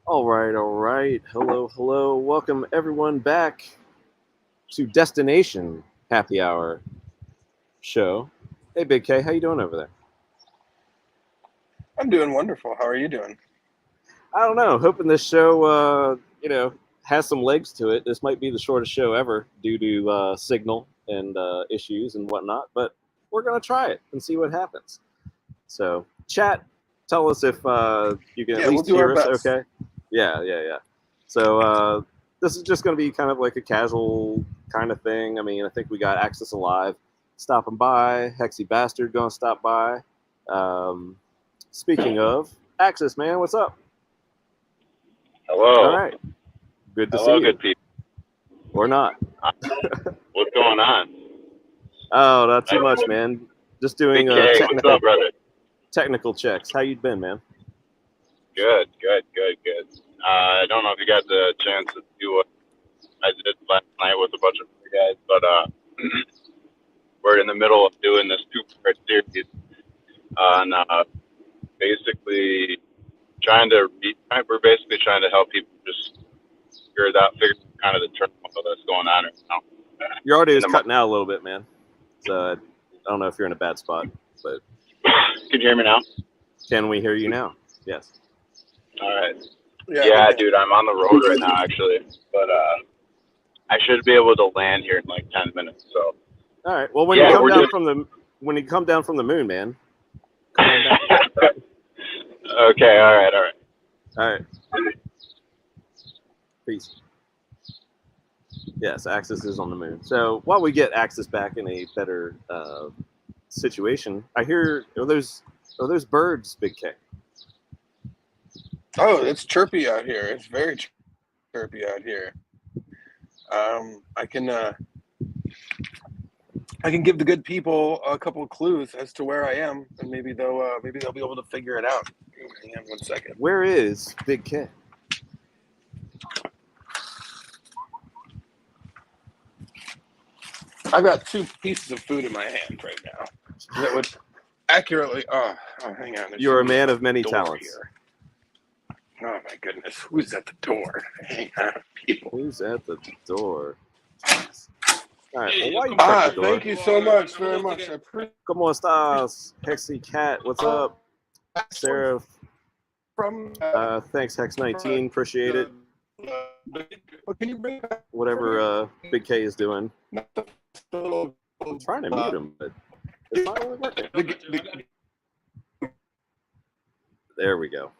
All right, all right. Hello, hello. Welcome everyone back to Destination Happy Hour show. Hey, Big K, how you doing over there? I'm doing wonderful. How are you doing? I don't know. Hoping this show, has some legs to it. This might be the shortest show ever due to signal and issues and whatnot, but we're gonna try it and see what happens. So, chat, tell us if you can at Yeah, we'll least do our hear us. best. Okay. Yeah. So this is just going to be kind of like a casual kind of thing. I mean, I think we got Access Alive stopping by. Hexy Bastard going to stop by. Um, Speaking of Access, man, what's up? All Hello. right, good to see Hello, you. good people. Or not? What's going on? Oh, not too I, much, man. Just Big doing K, what's up, brother? technical checks. How you been, man? Good. I don't know if you got the chance to do what I did last night with a bunch of other guys, but we're in the middle of doing this two-part series on basically we're basically trying to help people just figure out kind of the turmoil that's going on right now. Your audio In is the cutting out a little bit, man. So I don't know if you're in a bad spot, but Can you hear me now? can we hear you now? Yes. All right. Yeah, we Yeah, can. dude, I'm on the road right now, actually, but I should be able to land here in like 10 minutes. So All right. Well, when you yeah, come we're down just from the moon, man, come on back. okay. All right. All right. Peace. Yes, Axis is on the moon. So while we get Axis back in a better situation, I hear those birds, Big K. Oh, it's chirpy out here. It's very chirpy out here. I can give the good people a couple of clues as to where I am, and maybe they'll be able to figure it out. Hang on 1 second. Where is Big K? I've got two pieces of food in my hand right now. That would accurately. Hang on. You're a man at of the many door talents. here. Oh my goodness, who's at the door? Hang on, people. Who's at the door? All right. Well, why you check the door? Thank you so much, very much. I appreciate ¿Cómo estás, Hexy Cat? What's up, Sarah? from Thanks, Hex19. Appreciate it. can you bring back Whatever Big K is doing. the little I'm trying to mute him, but it's not really working. There we go.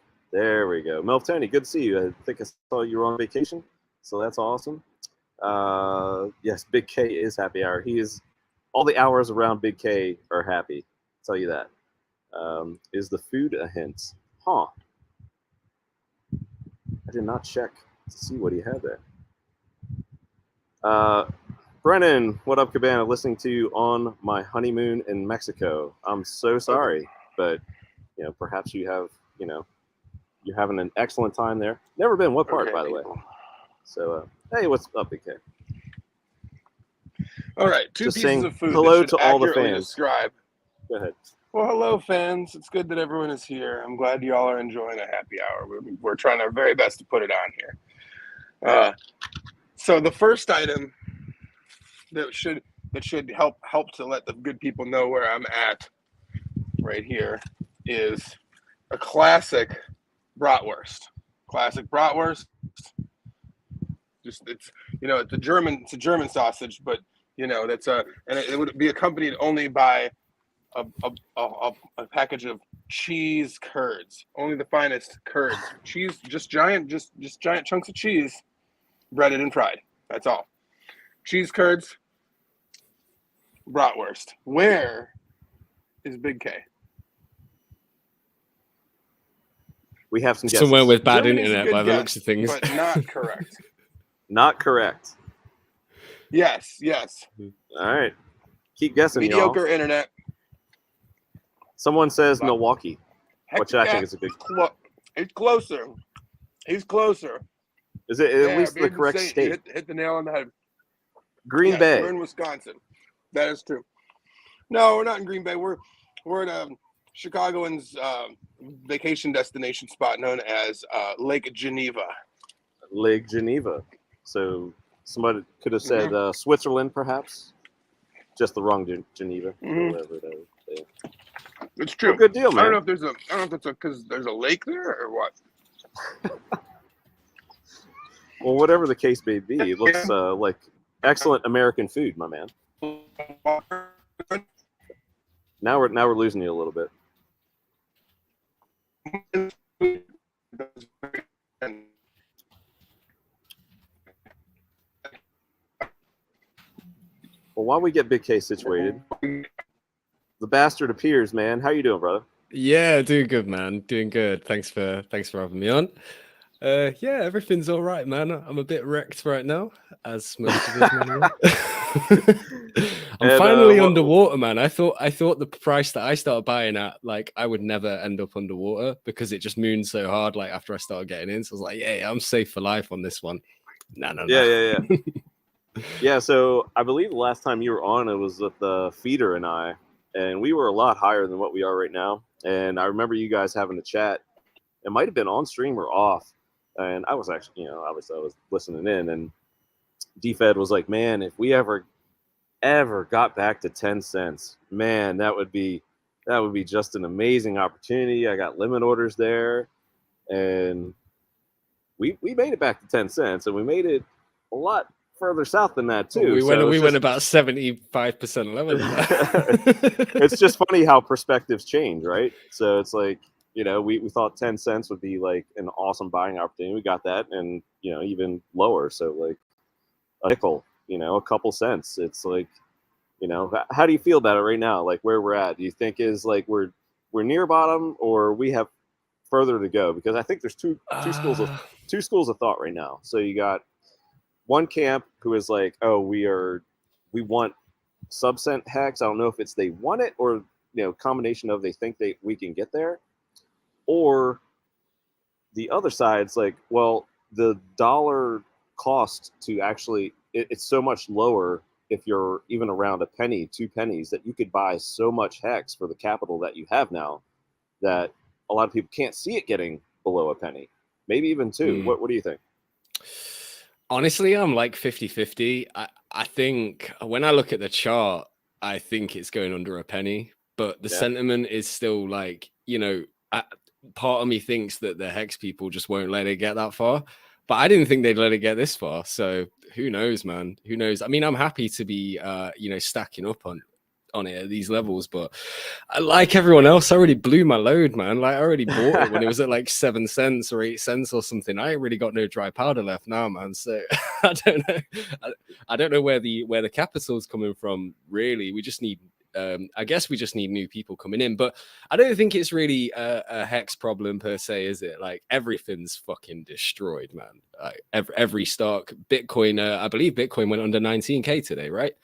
Meltoni, good to see you. I think I saw you were on vacation, so that's awesome. Yes, Big K is happy hour. He is all the hours around Big K are happy. I'll tell you that. Is the food a hint? Huh. I did not check to see what he had there. Brennan, what up, Cabana? Listening to you on my honeymoon in Mexico. I'm so sorry, but perhaps you have, you're having an excellent time there. Never been. What part, by the way? So, hey, what's up, Big K? All right, two Just pieces saying of food. hello that should to all the accurately fans. Describe. Go ahead. Well, hello, fans. It's good that everyone is here. I'm glad you all are enjoying a happy hour. We're trying our very best to put it on here. So the first item that should help to let the good people know where I'm at right here is a classic bratwurst. Classic bratwurst. Just it's a German sausage, but that's and it would be accompanied only by a package of cheese curds, only the finest curds. Cheese, just giant chunks of cheese, breaded and fried. That's all. Cheese curds, bratwurst. Where is Big K? We have some guesses. Somewhere with bad Germany's a internet good by the guess, looks of things. but not correct. Not correct. Yes. All right. Keep guessing, Mediocre y'all. internet. Someone says Milwaukee, which I think is a good. He's closer. Is it at least the correct state? Hit the nail on the head. Green Bay. We're in Wisconsin. That is true. No, we're not in Green Bay. We're in Chicagoans' vacation destination spot known as Lake Geneva. Lake Geneva. So somebody could have said Switzerland, perhaps. Just the wrong Geneva, or whatever that is. Yeah. It's true. Well, good deal, man. I don't know if it's because there's a lake there or what. Well, whatever the case may be, it looks like excellent American food, my man. Now we're losing you a little bit. Well, while we get Big K situated, the bastard appears, man. How you doing, brother? Yeah, doing good, man. Doing good. Thanks for having me on. Yeah, everything's all right, man. I'm a bit wrecked right now, as most of us men are. I'm finally underwater, man. I thought the price that I started buying at, like, I would never end up underwater because it just mooned so hard. Like after I started getting in, so I was like, yeah, I'm safe for life on this one. No. Yeah. Yeah. So I believe the last time you were on, it was with Feeder and I, and we were a lot higher than what we are right now. And I remember you guys having a chat. It might have been on stream or off. And I was actually, obviously I was listening in, and DFed was like, man, if we ever got back to 10 cents, man, that would be just an amazing opportunity. I got limit orders there, and we made it back to 10 cents, and we made it a lot further south than that too. We went about 75% lower than that. It's just funny how perspectives change, right? So it's like, we thought 10 cents would be like an awesome buying opportunity. We got that, and even lower. So like a nickel, a couple cents. It's like, how do you feel about it right now? Like where we're at? Do you think is like we're near bottom, or we have further to go? Because I think there's two schools of thought right now. So you got one camp who is like, oh, we want sub-cent hex. I don't know if it's they want it or combination of they think we can get there. Or the other side's like, well, the dollar cost to actually, it's so much lower if you're even around a penny, 2 pennies, that you could buy so much hex for the capital that you have now that a lot of people can't see it getting below a penny, maybe even 2. What do you think? Honestly, I'm like 50-50. I think when I look at the chart, I think it's going under a penny, but the sentiment is still like, part of me thinks that the hex people just won't let it get that far, but I didn't think they'd let it get this far. So who knows, man? Who knows? I mean, I'm happy to be, stacking up on it at these levels, but like everyone else, I already blew my load, man. Like I already bought it when it was at like 7 cents or 8 cents or something. I ain't really got no dry powder left now, man. So I don't know. I don't know where the capital's coming from. Really, we just need. I guess we just need new people coming in, but I don't think it's really a hex problem per se, is it? Like everything's fucking destroyed, man. Every stock, Bitcoin, I believe Bitcoin went under 19K today, right?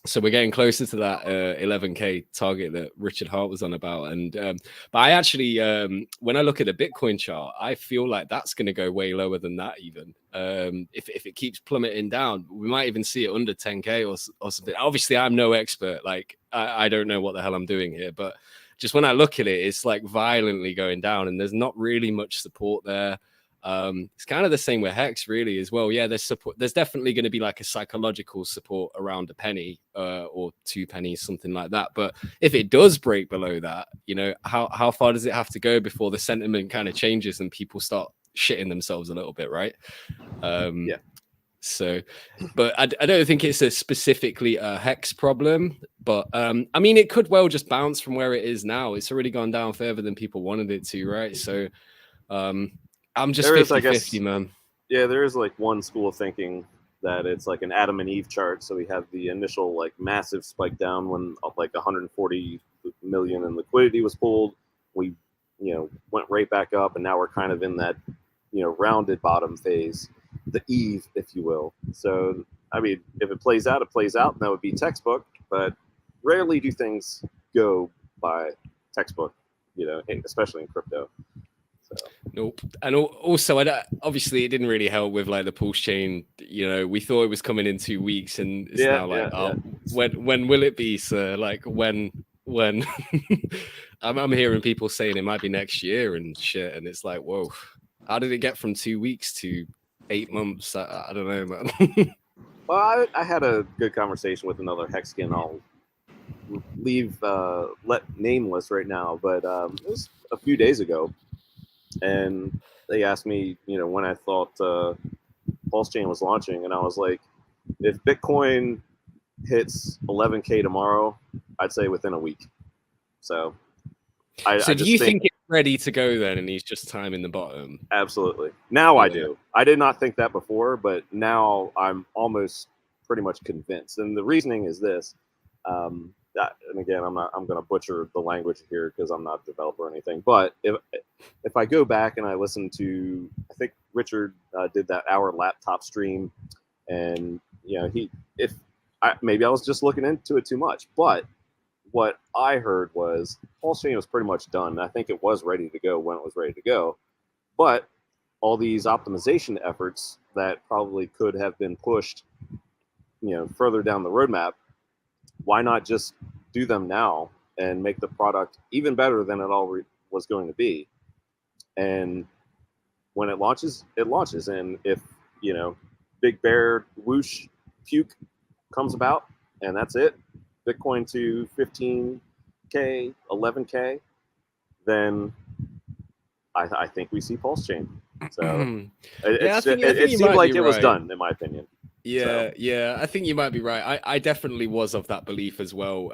So we're getting closer to that 11K target that Richard Hart was on about. And but I actually, when I look at the Bitcoin chart, I feel like that's going to go way lower than that even. If it keeps plummeting down, we might even see it under 10K or something. Obviously, I'm no expert. Like, I don't know what the hell I'm doing here. But just when I look at it, it's like violently going down and there's not really much support there. It's kind of the same with hex really as well. Yeah, there's support. There's definitely going to be like a psychological support around a penny or 2 pennies, something like that. But if it does break below that, how far does it have to go before the sentiment kind of changes and people start shitting themselves a little bit, right? Yeah. So, but I don't think it's specifically a hex problem. But I mean, it could well just bounce from where it is now. It's already gone down further than people wanted it to, right? So, I'm just 50-50, man. Yeah, there is like one school of thinking that it's like an Adam and Eve chart. So we have the initial like massive spike down when like 140 million in liquidity was pulled. We, went right back up, and now we're kind of in that, rounded bottom phase, the Eve, if you will. So, I mean, if it plays out, and that would be textbook, but rarely do things go by textbook, especially in crypto. So. Nope. And also, obviously, it didn't really help with like the PulseChain. We thought it was coming in 2 weeks, and it's now like, when will it be, sir? Like when when I'm hearing people saying it might be next year and shit, and it's like, whoa, how did it get from 2 weeks to 8 months? I don't know, man. Well, I had a good conversation with another Hexkin. I'll leave let nameless right now, but it was a few days ago, and they asked me, when I thought PulseChain was launching, and I was like, if Bitcoin hits 11K tomorrow, I'd say within a week. So, I do you think it's ready to go then, and he's just timing the bottom? Absolutely. Now I do. I did not think that before, but now I'm almost pretty much convinced. And the reasoning is this. And again, I'm going to butcher the language here because I'm not a developer or anything. But if I go back and I listen to, I think Richard did that hour laptop stream, and maybe I was just looking into it too much, but what I heard was PulseChain was pretty much done. I think it was ready to go when it was ready to go, but all these optimization efforts that probably could have been pushed, further down the roadmap, why not just do them now and make the product even better than it all was going to be? And when it launches, it launches. And if, Big Bear whoosh puke comes about and that's it, Bitcoin to 15K, 11K, then I think we see PulseChain. So it seemed like it was done, in my opinion. Yeah, I think you might be right. I definitely was of that belief as well.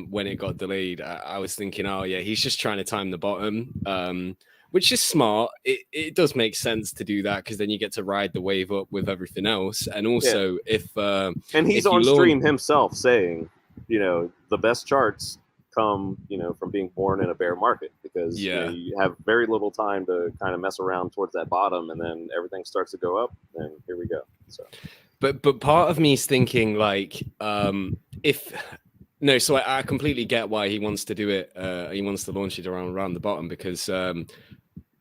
When it got delayed, I was thinking, oh yeah, he's just trying to time the bottom, which is smart. It does make sense to do that because then you get to ride the wave up with everything else. And also, and he's on stream himself saying, the best charts come, from being born in a bear market, because you have very little time to kind of mess around towards that bottom, and then everything starts to go up, and here we go. So. But part of me is thinking like, so I completely get why he wants to do it. He wants to launch it around the bottom because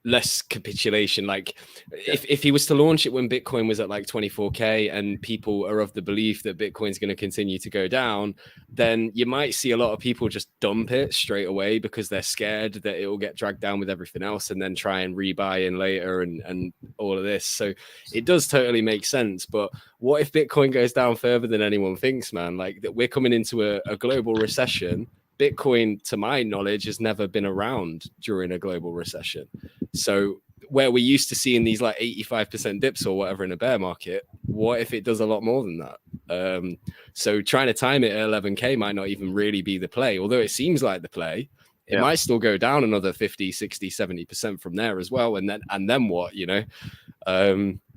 less capitulation. Like if he was to launch it when Bitcoin was at like 24K and people are of the belief that Bitcoin's going to continue to go down, then you might see a lot of people just dump it straight away because they're scared that it will get dragged down with everything else and then try and rebuy in later and all of this. So it does totally make sense. But what if Bitcoin goes down further than anyone thinks, man? Like that we're coming into a global recession. Bitcoin, to my knowledge, has never been around during a global recession. So where we're used to seeing these like 85% dips or whatever in a bear market, what if it does a lot more than that? So trying to time it at 11K might not even really be the play, although it seems like the play. It might still go down another 50, 60, 70% from there as well. And then what,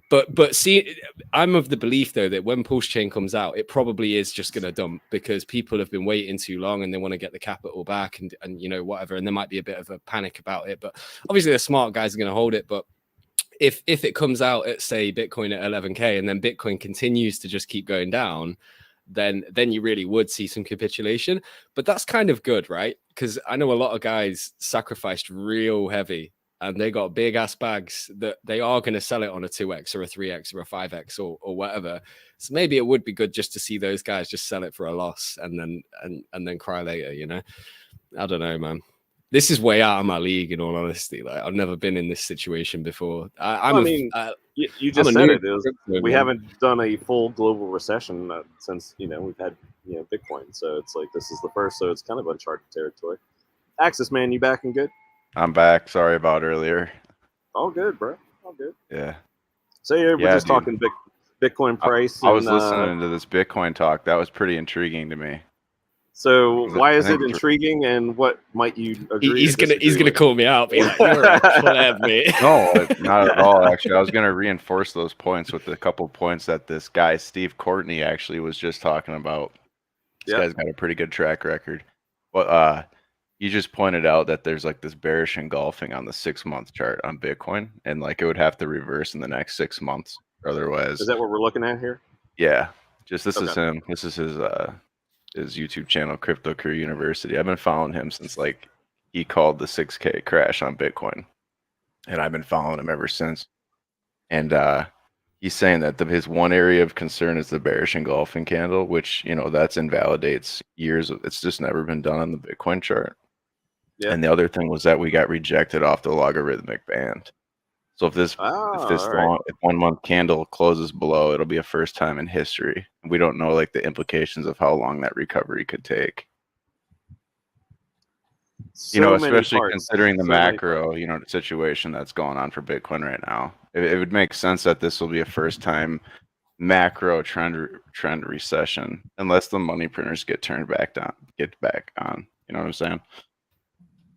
But see, I'm of the belief, though, that when PulseChain comes out, it probably is just going to dump because people have been waiting too long and they want to get the capital back and whatever. And there might be a bit of a panic about it. But obviously, the smart guys are going to hold it. But if it comes out at, say, Bitcoin at 11K and then Bitcoin continues to just keep going down, then you really would see some capitulation. But that's kind of good, right? Because I know a lot of guys sacrificed real heavy and they got big ass bags that they are going to sell it on a 2x or a 3x or a 5x or whatever. So maybe it would be good just to see those guys just sell it for a loss and then cry later, I don't know, man. This is way out of my league, in all honesty. Like I've never been in this situation before. You just said it. We haven't done a full global recession since we've had Bitcoin. So it's like this is the first. So it's kind of uncharted territory. Axis, man, you back and good? I'm back. Sorry about earlier. All good, bro. All good. Yeah. So we're just talking Bitcoin price. I was listening to this Bitcoin talk. That was pretty intriguing to me. So why is it intriguing, and what might you agree? He's gonna call me out. Be like, you're a pleb, mate. No, not at all. Actually, I was gonna reinforce those points with a couple points that this guy Steve Courtney actually was just talking about. This guy's got a pretty good track record. But you just pointed out that there's like this bearish engulfing on the 6-month chart on Bitcoin, and like it would have to reverse in the next 6 months. Otherwise, is that what we're looking at here? Yeah, just this is him. This is his YouTube channel, Crypto Crew University. I've been following him since like he called the 6K crash on Bitcoin, and I've been following him ever since. And he's saying that his one area of concern is the bearish engulfing candle, which, that's invalidates years of, it's just never been done on the Bitcoin chart. Yeah. And the other thing was that we got rejected off the logarithmic band. So if right. 1 month candle closes below, it'll be a first time in history. We don't know like the implications of how long that recovery could take. Especially considering the macro, situation that's going on for Bitcoin right now. It would make sense that this will be a first time macro trend recession, unless the money printers get back on. You know what I'm saying?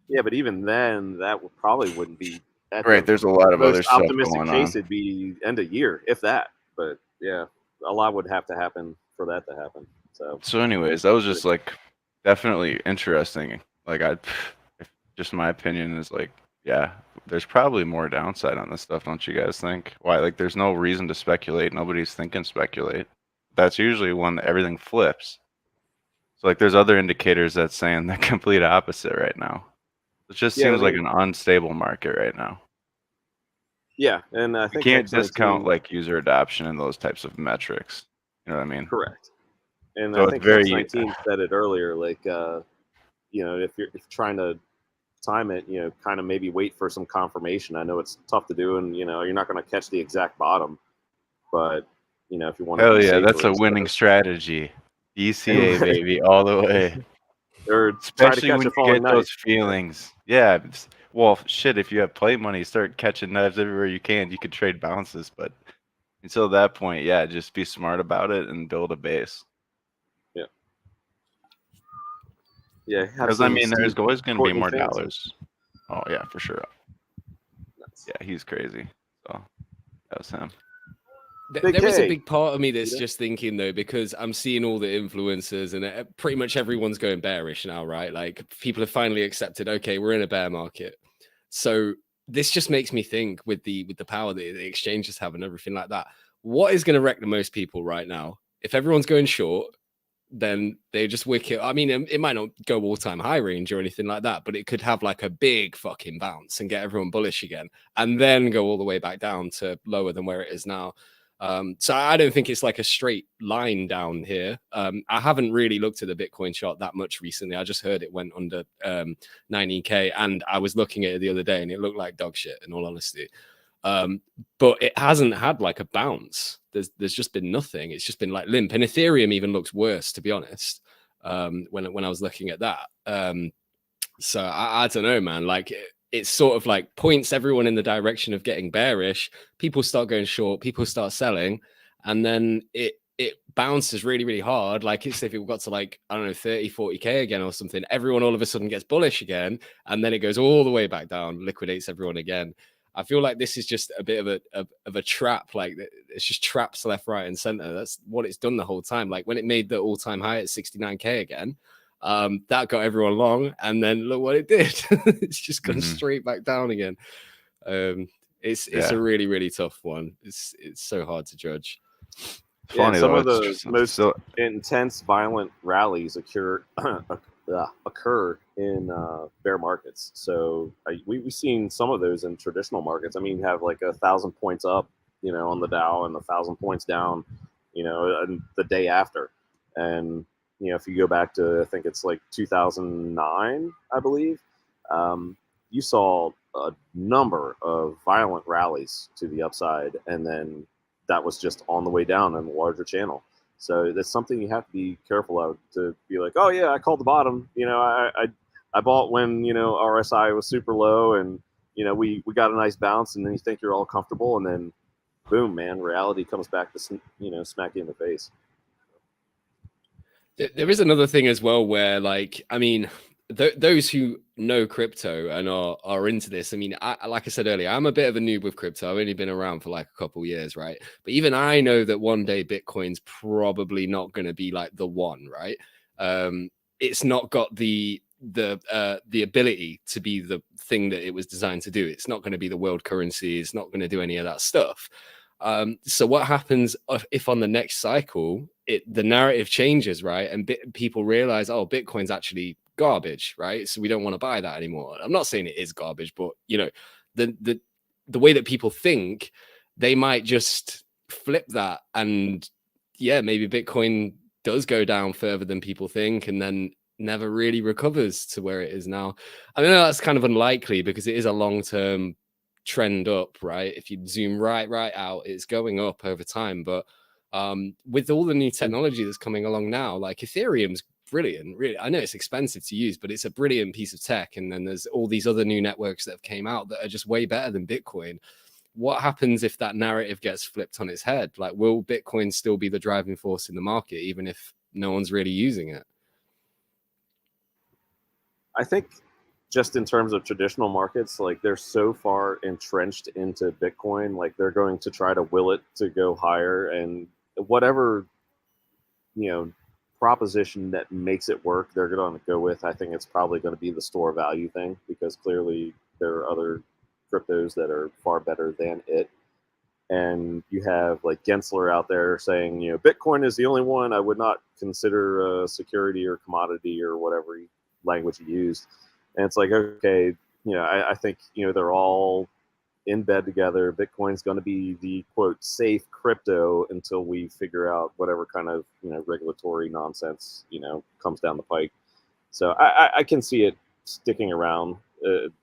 Yeah, but even then, that probably wouldn't be right. There's a lot of other stuff optimistic going case. on. It'd be end of year, if that. But yeah, a lot would have to happen for that to happen. So anyways, that was just like definitely interesting. Like just my opinion is like, yeah, there's probably more downside on this stuff, don't you guys think? Why? Like, there's no reason to speculate. Nobody's thinking speculate. That's usually when everything flips. So like, there's other indicators that's saying the complete opposite right now. It just seems like an unstable market right now. Yeah, and I think you can't discount like user adoption and those types of metrics. You know what I mean? Correct. And so I think Hex19 said it earlier. Like, if you're trying to time it, kind of maybe wait for some confirmation. I know it's tough to do, and you're not going to catch the exact bottom, but if you want to, hell yeah, that's a winning strategy. ECA baby, all the way. Or especially when you get those feelings. Yeah. Well, shit, if you have play money, start catching knives everywhere you can. You could trade bounces, but until that point, yeah, just be smart about it and build a base. Yeah. Yeah, because I mean, there's always going to be more dollars. Oh yeah, for sure. Nice. Yeah, he's crazy. So that was him. There is a big part of me that's just thinking though, because I'm seeing all the influencers and pretty much everyone's going bearish now, right? Like people have finally accepted, okay, we're in a bear market. So this just makes me think with the power that the exchanges have and everything like that, what is going to wreck the most people right now? If everyone's going short, then they just wick it. I mean, it might not go all-time high range or anything like that, but it could have like a big fucking bounce and get everyone bullish again, and then go all the way back down to lower than where it is now. So I don't think it's like a straight line down here. I haven't really looked at the Bitcoin chart that much recently. I just heard it went under 90K, and I was looking at it the other day and it looked like dog shit, in all honesty. But it hasn't had like a bounce. There's just been nothing. It's just been like limp, and Ethereum even looks worse, to be honest. When I was looking at that, so I don't know, man. Like it's sort of like points everyone in the direction of getting bearish. People start going short, people start selling, and then it bounces really, really hard. Like it's if it got to like, I don't know, 30, 40K again or something, everyone all of a sudden gets bullish again, and then it goes all the way back down, liquidates everyone again. I feel like this is just a bit of a trap. Like it's just traps left, right, and center. That's what it's done the whole time. Like when it made the all-time high at 69K again, that got everyone long, and then look what it did. It's just gone straight back down again. It's a really, really tough one. It's so hard to judge. Funny, some of the most intense, violent rallies occur in bear markets. So we've seen some of those in traditional markets. I mean, you have like 1,000 points up, on the Dow, and 1,000 points down, and the day after. And if you go back to, I think it's like 2009, I believe, you saw a number of violent rallies to the upside, and then that was just on the way down in the larger channel. So that's something you have to be careful of, to be like, oh yeah, I called the bottom. I bought when, RSI was super low, and, we got a nice bounce, and then you think you're all comfortable, and then boom, man, reality comes back to, smack you in the face. There is another thing as well where, like, I mean, those who know crypto and are into this, I mean, like I said earlier, I'm a bit of a noob with crypto. I've only been around for like a couple years, right? But even I know that one day Bitcoin's probably not going to be like the one, right? It's not got the ability to be the thing that it was designed to do. It's not going to be the world currency. It's not going to do any of that stuff. So what happens if on the next cycle the narrative changes, right? And people realize, oh, Bitcoin's actually garbage, right? So we don't want to buy that anymore. I'm not saying it is garbage, but the way that people think, they might just flip that, and yeah, maybe Bitcoin does go down further than people think, and then never really recovers to where it is now. I know that's kind of unlikely because it is a long-term trend up, right? If you zoom right out, it's going up over time. But with all the new technology that's coming along now, like Ethereum's brilliant, really. I know it's expensive to use, but it's a brilliant piece of tech. And then there's all these other new networks that have came out that are just way better than Bitcoin. What happens if that narrative gets flipped on its head? Like, will Bitcoin still be the driving force in the market, even if no one's really using it? I think just in terms of traditional markets, like they're so far entrenched into Bitcoin, like they're going to try to will it to go higher, and whatever, proposition that makes it work, they're going to go with. I think it's probably going to be the store value thing, because clearly there are other cryptos that are far better than it. And you have like Gensler out there saying, Bitcoin is the only one I would not consider a security or commodity or whatever language he used. And it's like, okay, I think, they're all in bed together. Bitcoin's going to be the quote safe crypto until we figure out whatever kind of, regulatory nonsense, comes down the pike. So I can see it sticking around,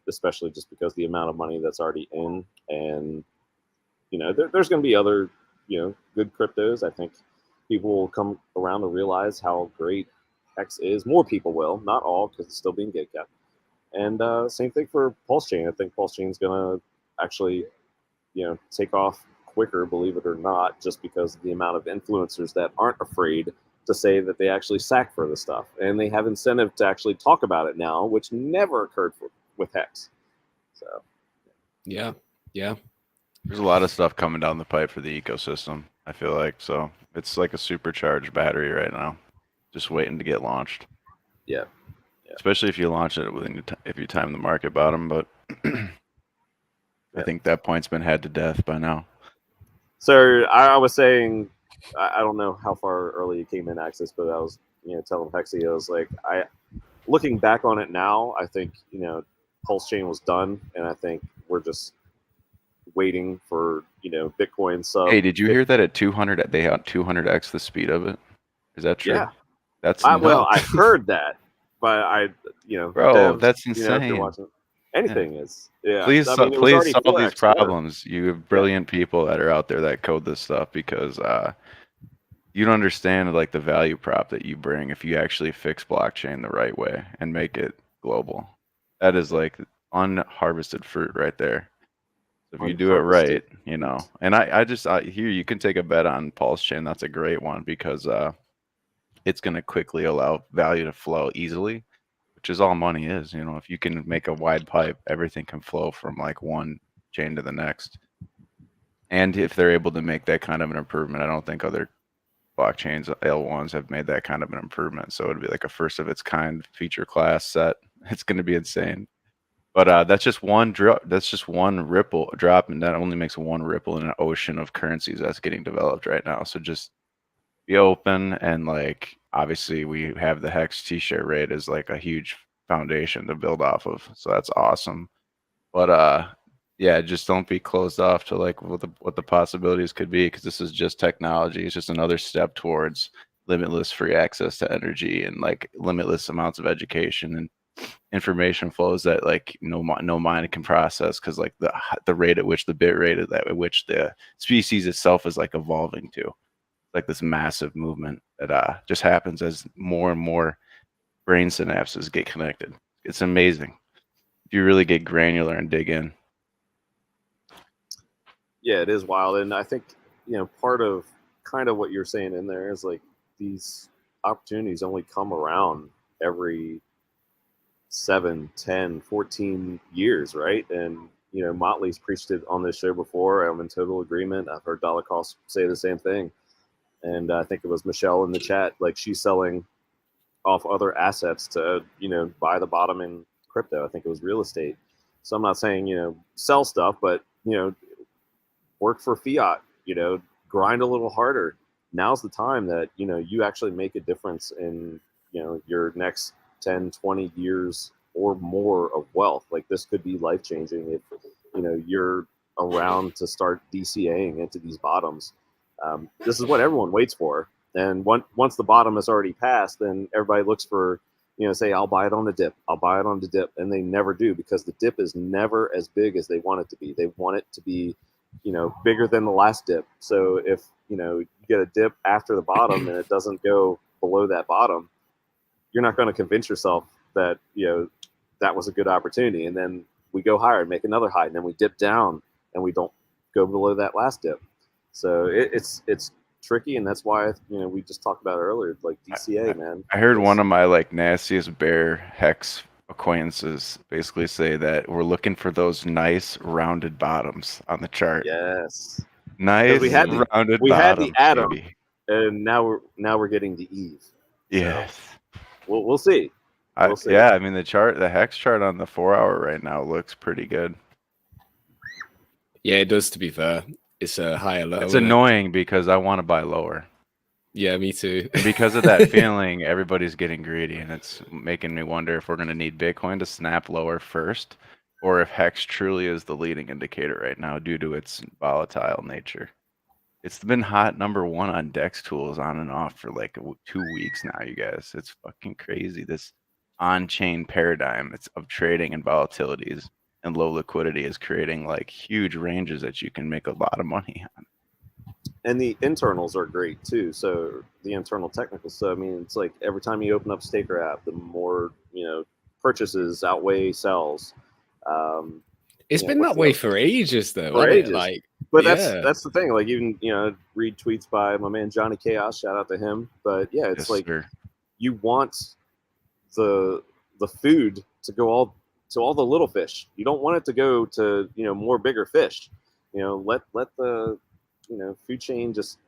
especially just because the amount of money that's already in. And, there's going to be other, good cryptos. I think people will come around to realize how great Hex is. More people will, not all, because it's still being gatekept. And same thing for PulseChain. I think PulseChain is going to actually, take off quicker, believe it or not, just because of the amount of influencers that aren't afraid to say that they actually sack for the stuff. And they have incentive to actually talk about it now, which never occurred with Hex. So, yeah. There's a lot of stuff coming down the pipe for the ecosystem, I feel like. So it's like a supercharged battery right now, just waiting to get launched. Yeah. Especially if you launch it if you time the market bottom. But I think that point's been had to death by now. So I was saying, I don't know how far early you came in Access, but I was, telling Hexy, I was like, looking back on it now, I think, PulseChain was done, and I think we're just waiting for, Bitcoin sub. Hey, did you hear that at 200, they had 200x the speed of it? Is that true? Yeah. That's well, I heard that, but bro, devs, that's if insane. you're watching, anything is. Yeah. Please, I mean, please solve 4x these problems. You have brilliant people that are out there that code this stuff, because you don't understand like the value prop that you bring if you actually fix blockchain the right way and make it global. That is like unharvested fruit right there. So if you do it right, and I here you can take a bet on PulseChain. That's a great one, because it's going to quickly allow value to flow easily, which is all money is. If you can make a wide pipe, everything can flow from like one chain to the next. And if they're able to make that kind of an improvement, I don't think other blockchains, L1s, have made that kind of an improvement. So it'd be like a first of its kind feature class set. It's going to be insane. But that's just one drop. That's just one ripple drop, and that only makes one ripple in an ocean of currencies that's getting developed right now. So just be open, and like obviously we have the Hex T-share rate as like a huge foundation to build off of. So that's awesome. But yeah, just don't be closed off to like what the possibilities could be, because this is just technology. It's just another step towards limitless free access to energy and like limitless amounts of education and information flows that like no mind can process, because like the rate at which the bit rate at which the species itself is like evolving to, like this massive movement that just happens as more and more brain synapses get connected. It's amazing if you really get granular and dig in. Yeah, it is wild. And I think, part of kind of what you're saying in there is like these opportunities only come around every 7, 10, 14 years, right? And, Motley's preached it on this show before. I'm in total agreement. I've heard Dollar Cost say the same thing. And I think it was Michelle in the chat, like she's selling off other assets to, buy the bottom in crypto. I think it was real estate. So I'm not saying, sell stuff, but, work for fiat, grind a little harder. Now's the time that, you actually make a difference in, your next 10, 20 years or more of wealth. Like this could be life-changing if, you're around to start DCAing into these bottoms. This is what everyone waits for. And once the bottom is already passed, then everybody looks for, say, I'll buy it on the dip. I'll buy it on the dip. And they never do, because the dip is never as big as they want it to be. They want it to be, bigger than the last dip. So if, you get a dip after the bottom and it doesn't go below that bottom, you're not going to convince yourself that, that was a good opportunity. And then we go higher and make another high, and then we dip down and we don't go below that last dip. So it's tricky, and that's why we just talked about it earlier, like DCA, man. I heard one of my nastiest bear hex acquaintances basically say that we're looking for those nice rounded bottoms on the chart. Yes, nice rounded bottoms. We had the Adam, baby. And now we're getting the Eve. Yes, so we'll see. We'll see. Yeah, I mean the hex chart on the 4 hour right now looks pretty good. Yeah, it does. To be fair. It's a higher low. It's annoying because I want to buy lower. Yeah, me too. And because of that feeling, everybody's getting greedy, and it's making me wonder if we're going to need Bitcoin to snap lower first, or if Hex truly is the leading indicator right now due to its volatile nature. It's been hot #1 on DEX tools on and off for 2 weeks now, you guys. It's fucking crazy. This on-chain paradigm of trading and volatilities and low liquidity is creating huge ranges that you can make a lot of money on. And the internals are great too. So the internal technicals. So I mean, it's every time you open up Staker app, the more purchases outweigh sells. It's been that way for ages, though. For ages. But yeah. that's the thing. Even read tweets by my man Johnny Chaos. Shout out to him. But yeah, it's you want the food to go all to all the little fish. You don't want it to go to more bigger fish. Let the food chain just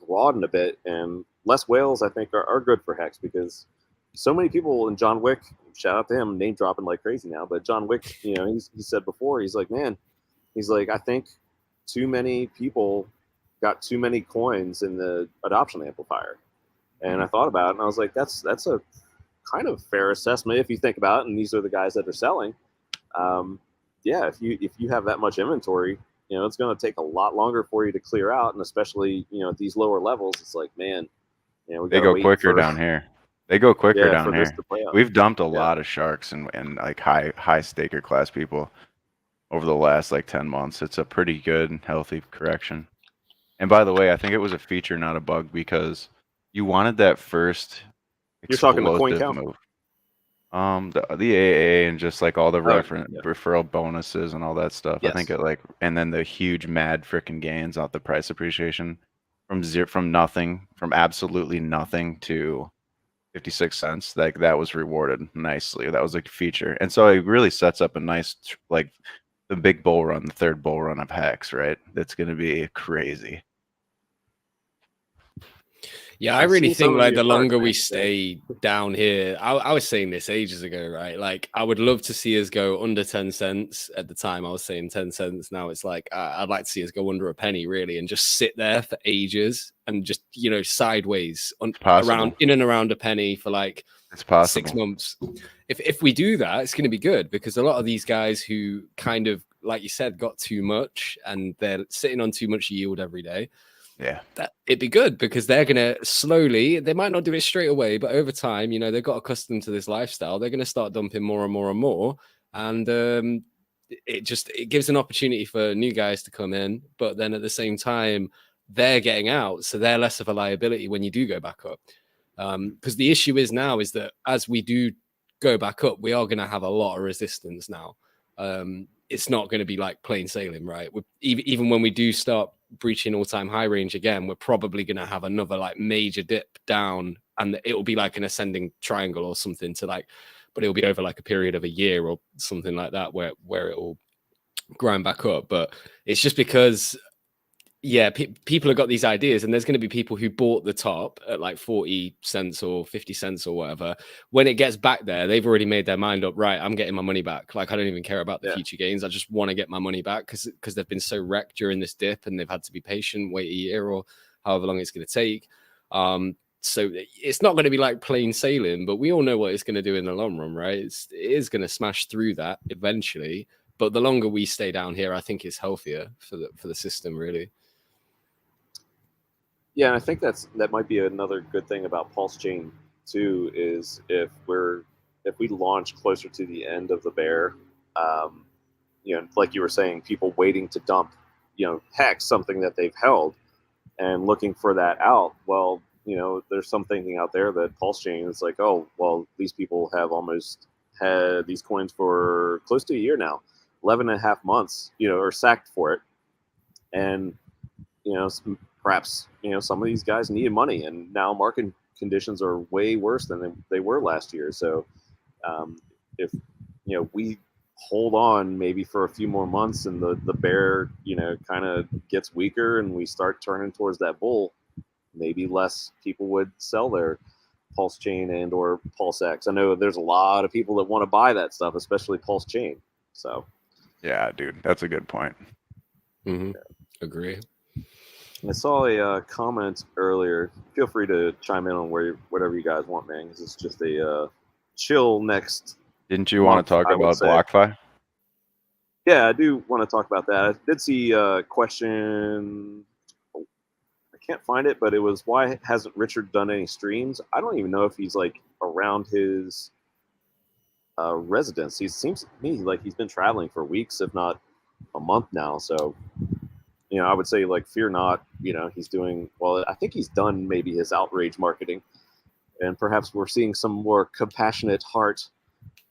broaden a bit, and less whales I think are good for Hex, because so many people in John Wick, shout out to him, name dropping like crazy now, but John Wick, he said before, he's like, man, I think too many people got too many coins in the adoption amplifier. And I thought about it, and I was like, that's a kind of fair assessment if you think about it, and these are the guys that are selling. Yeah, if you have that much inventory, it's going to take a lot longer for you to clear out, and especially at these lower levels, it's like, man, they go quicker down here. They go quicker down here. We've dumped a lot of sharks and high staker class people over the last 10 months. It's a pretty good and healthy correction. And by the way, I think it was a feature, not a bug, because you wanted that first. You're talking the coin count move. The AA and just all the referral bonuses and all that stuff. Yes. I think it and then the huge mad freaking gains off the price appreciation from absolutely nothing to 56 cents. That was rewarded nicely. That was a feature, and so it really sets up a nice the big bull run, the third bull run of Hex, right? That's going to be crazy. Yeah, I really think the longer we stay down here, I was saying this ages ago, right? I would love to see us go under 10 cents. At the time, I was saying 10 cents. Now it's I'd like to see us go under a penny, really, and just sit there for ages and just, sideways around in and around a penny for it's possible. 6 months. If we do that, it's going to be good, because a lot of these guys who kind of, like you said, got too much and they're sitting on too much yield every day. Yeah, it'd be good, because they're gonna slowly, they might not do it straight away, but over time, they've got accustomed to this lifestyle. They're gonna start dumping more and more and more, and it gives an opportunity for new guys to come in. But then at the same time, they're getting out, so they're less of a liability when you do go back up. Because the issue is that as we do go back up, we are gonna have a lot of resistance now. It's not going to be plain sailing, right? Even when we do start breaching all-time high range again, we're probably going to have another major dip down, and it will be an ascending triangle or something but it'll be over a period of a year or something like that where it will grind back up. But it's just because, people have got these ideas, and there's going to be people who bought the top at 40 cents or 50 cents or whatever. When it gets back there, they've already made their mind up, right, I'm getting my money back. I don't even care about the future gains. I just want to get my money back because they've been so wrecked during this dip, and they've had to be patient, wait a year or however long it's going to take. So it's not going to be plain sailing, but we all know what it's going to do in the long run, right? It is going to smash through that eventually. But the longer we stay down here, I think it's healthier for the system, really. Yeah, and I think that might be another good thing about PulseChain too, is if we launch closer to the end of the bear, like you were saying, people waiting to dump, Hex, something that they've held, and looking for that out. Well, there's some thinking out there that PulseChain is like, oh, well, these people have almost had these coins for close to a year now, 11 and a half months, or sacked for it. And, perhaps, some of these guys needed money, and now market conditions are way worse than they were last year. So if, we hold on maybe for a few more months and the bear, kind of gets weaker and we start turning towards that bull, maybe less people would sell their PulseChain and or PulseX. I know there's a lot of people that want to buy that stuff, especially PulseChain. So yeah, dude, that's a good point. Mm-hmm. Agree. I saw a comment earlier. Feel free to chime in on whatever you guys want, man, because it's just a chill next. Didn't you want to talk about BlockFi? Yeah, I do want to talk about that. I did see a question. I can't find it, but it was, why hasn't Richard done any streams? I don't even know if he's like around his residence. He seems to me like he's been traveling for weeks, if not a month now. So, I would say, like, fear not. He's doing well. I think he's done maybe his outrage marketing, and perhaps we're seeing some more compassionate heart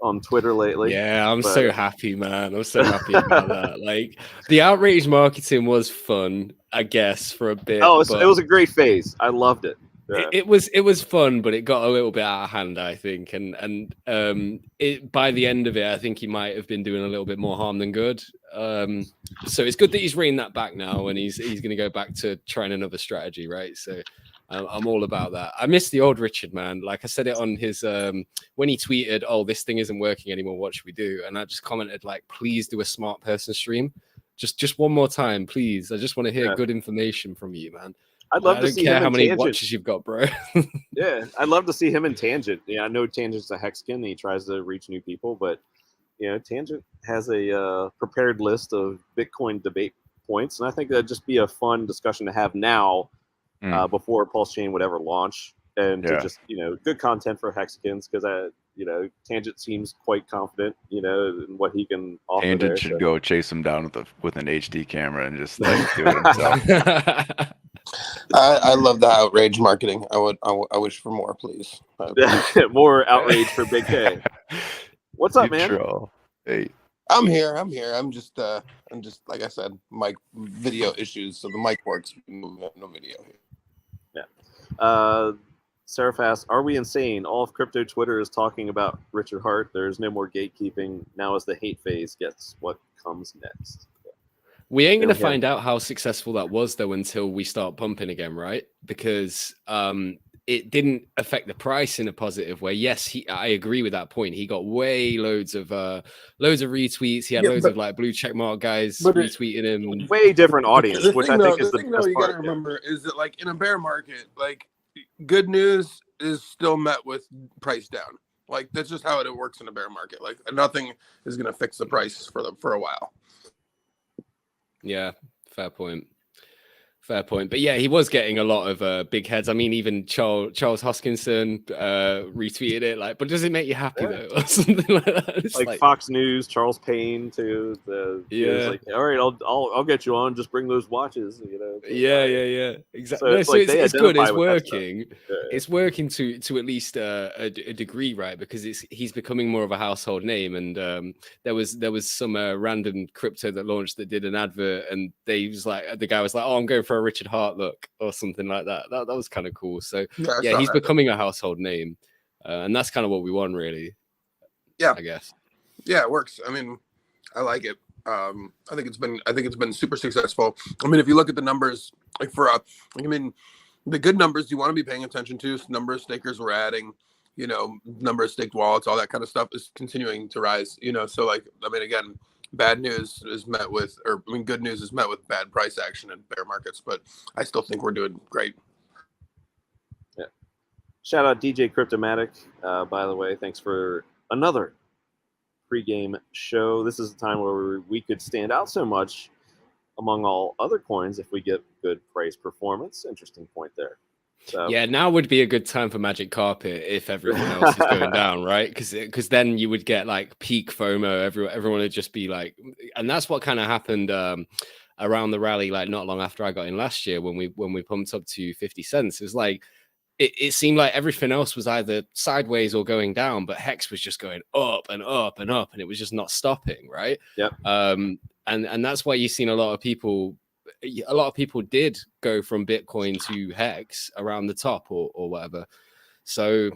on Twitter lately. Yeah, I'm so happy, man. I'm so happy about that. Like, the outrage marketing was fun, I guess, for a bit. Oh, it was a great phase. I loved it. Yeah. It was fun, but it got a little bit out of hand, I think. And by the end of it, I think he might have been doing a little bit more harm than good. So it's good that he's reigned that back now, and he's going to go back to trying another strategy, right? So I'm all about that. I miss the old Richard, man. Like I said it on his when he tweeted, "Oh, this thing isn't working anymore. What should we do?" And I just commented, like, "Please do a smart person stream, just one more time, please. I just want to hear good information from you, man." I'd love to see him. I don't care how many Tangent. watches you've got, bro. Yeah, I'd love to see him in Tangent. Yeah, I know Tangent's a Hexkin, and he tries to reach new people, but Tangent has a prepared list of Bitcoin debate points, and I think that'd just be a fun discussion to have now, before PulseChain would ever launch, and to just good content for Hexikins, because Tangent seems quite confident, in what he can offer. Tangent should go chase him down with an HD camera and just like do it himself. I love the outrage marketing. I wish for more, please. More outrage for Big K. What's up, man? Hey, I'm here. I'm just like I said, mic video issues, so the mic works. No video here. Yeah. Seraph, are we insane? All of crypto Twitter is talking about Richard Hart. There's no more gatekeeping. Now as the hate phase gets what comes next. We ain't going to find out how successful that was, though, until we start pumping again, right? Because it didn't affect the price in a positive way. Yes, I agree with that point. He got loads of retweets. He had loads of like blue checkmark guys retweeting him. Way different audience, which I think is the thing. Best You got to part, remember is that, like, in a bear market, like, good news is still met with price down. Like, that's just how it works in a bear market. Like, nothing is going to fix the price for a while. Yeah, fair point. But yeah, he was getting a lot of big heads. I mean, even Charles Hoskinson retweeted it. Like, but does it make you happy though, or something like that? It's like Fox News, Charles Payne too. Like, all right, I'll get you on. Just bring those watches. Yeah. Exactly. So, it's good. It's working. Yeah. It's working to at least a degree, right? Because he's becoming more of a household name. And there was some random crypto that launched that did an advert, and the guy was like, "Oh, I'm going for a Richard Hart look," or something like that. That was kind of cool. So yeah, he's becoming a household name, and that's kind of what we want, really. Yeah, I guess. Yeah, it works. I mean, I like it. I think it's been super successful. I mean, if you look at the numbers, like the good numbers you want to be paying attention to, number of stakers we're adding, number of staked wallets, all that kind of stuff is continuing to rise. So, like, I mean, again, good news is met with bad price action in bear markets, but I still think we're doing great. Yeah. Shout out DJ Cryptomatic, by the way. Thanks for another pregame show. This is a time where we could stand out so much among all other coins if we get good price performance. Interesting point there. So yeah, now would be a good time for Magic Carpet if everything else is going down, right? Because then you would get like peak FOMO. Everyone would just be like, and that's what kind of happened around the rally, like not long after I got in last year when we pumped up to 50 cents. It was like it seemed like everything else was either sideways or going down, but Hex was just going up and up and up, and it was just not stopping, right? Yep. And that's why you've seen a lot of people did go from Bitcoin to Hex around the top or whatever. So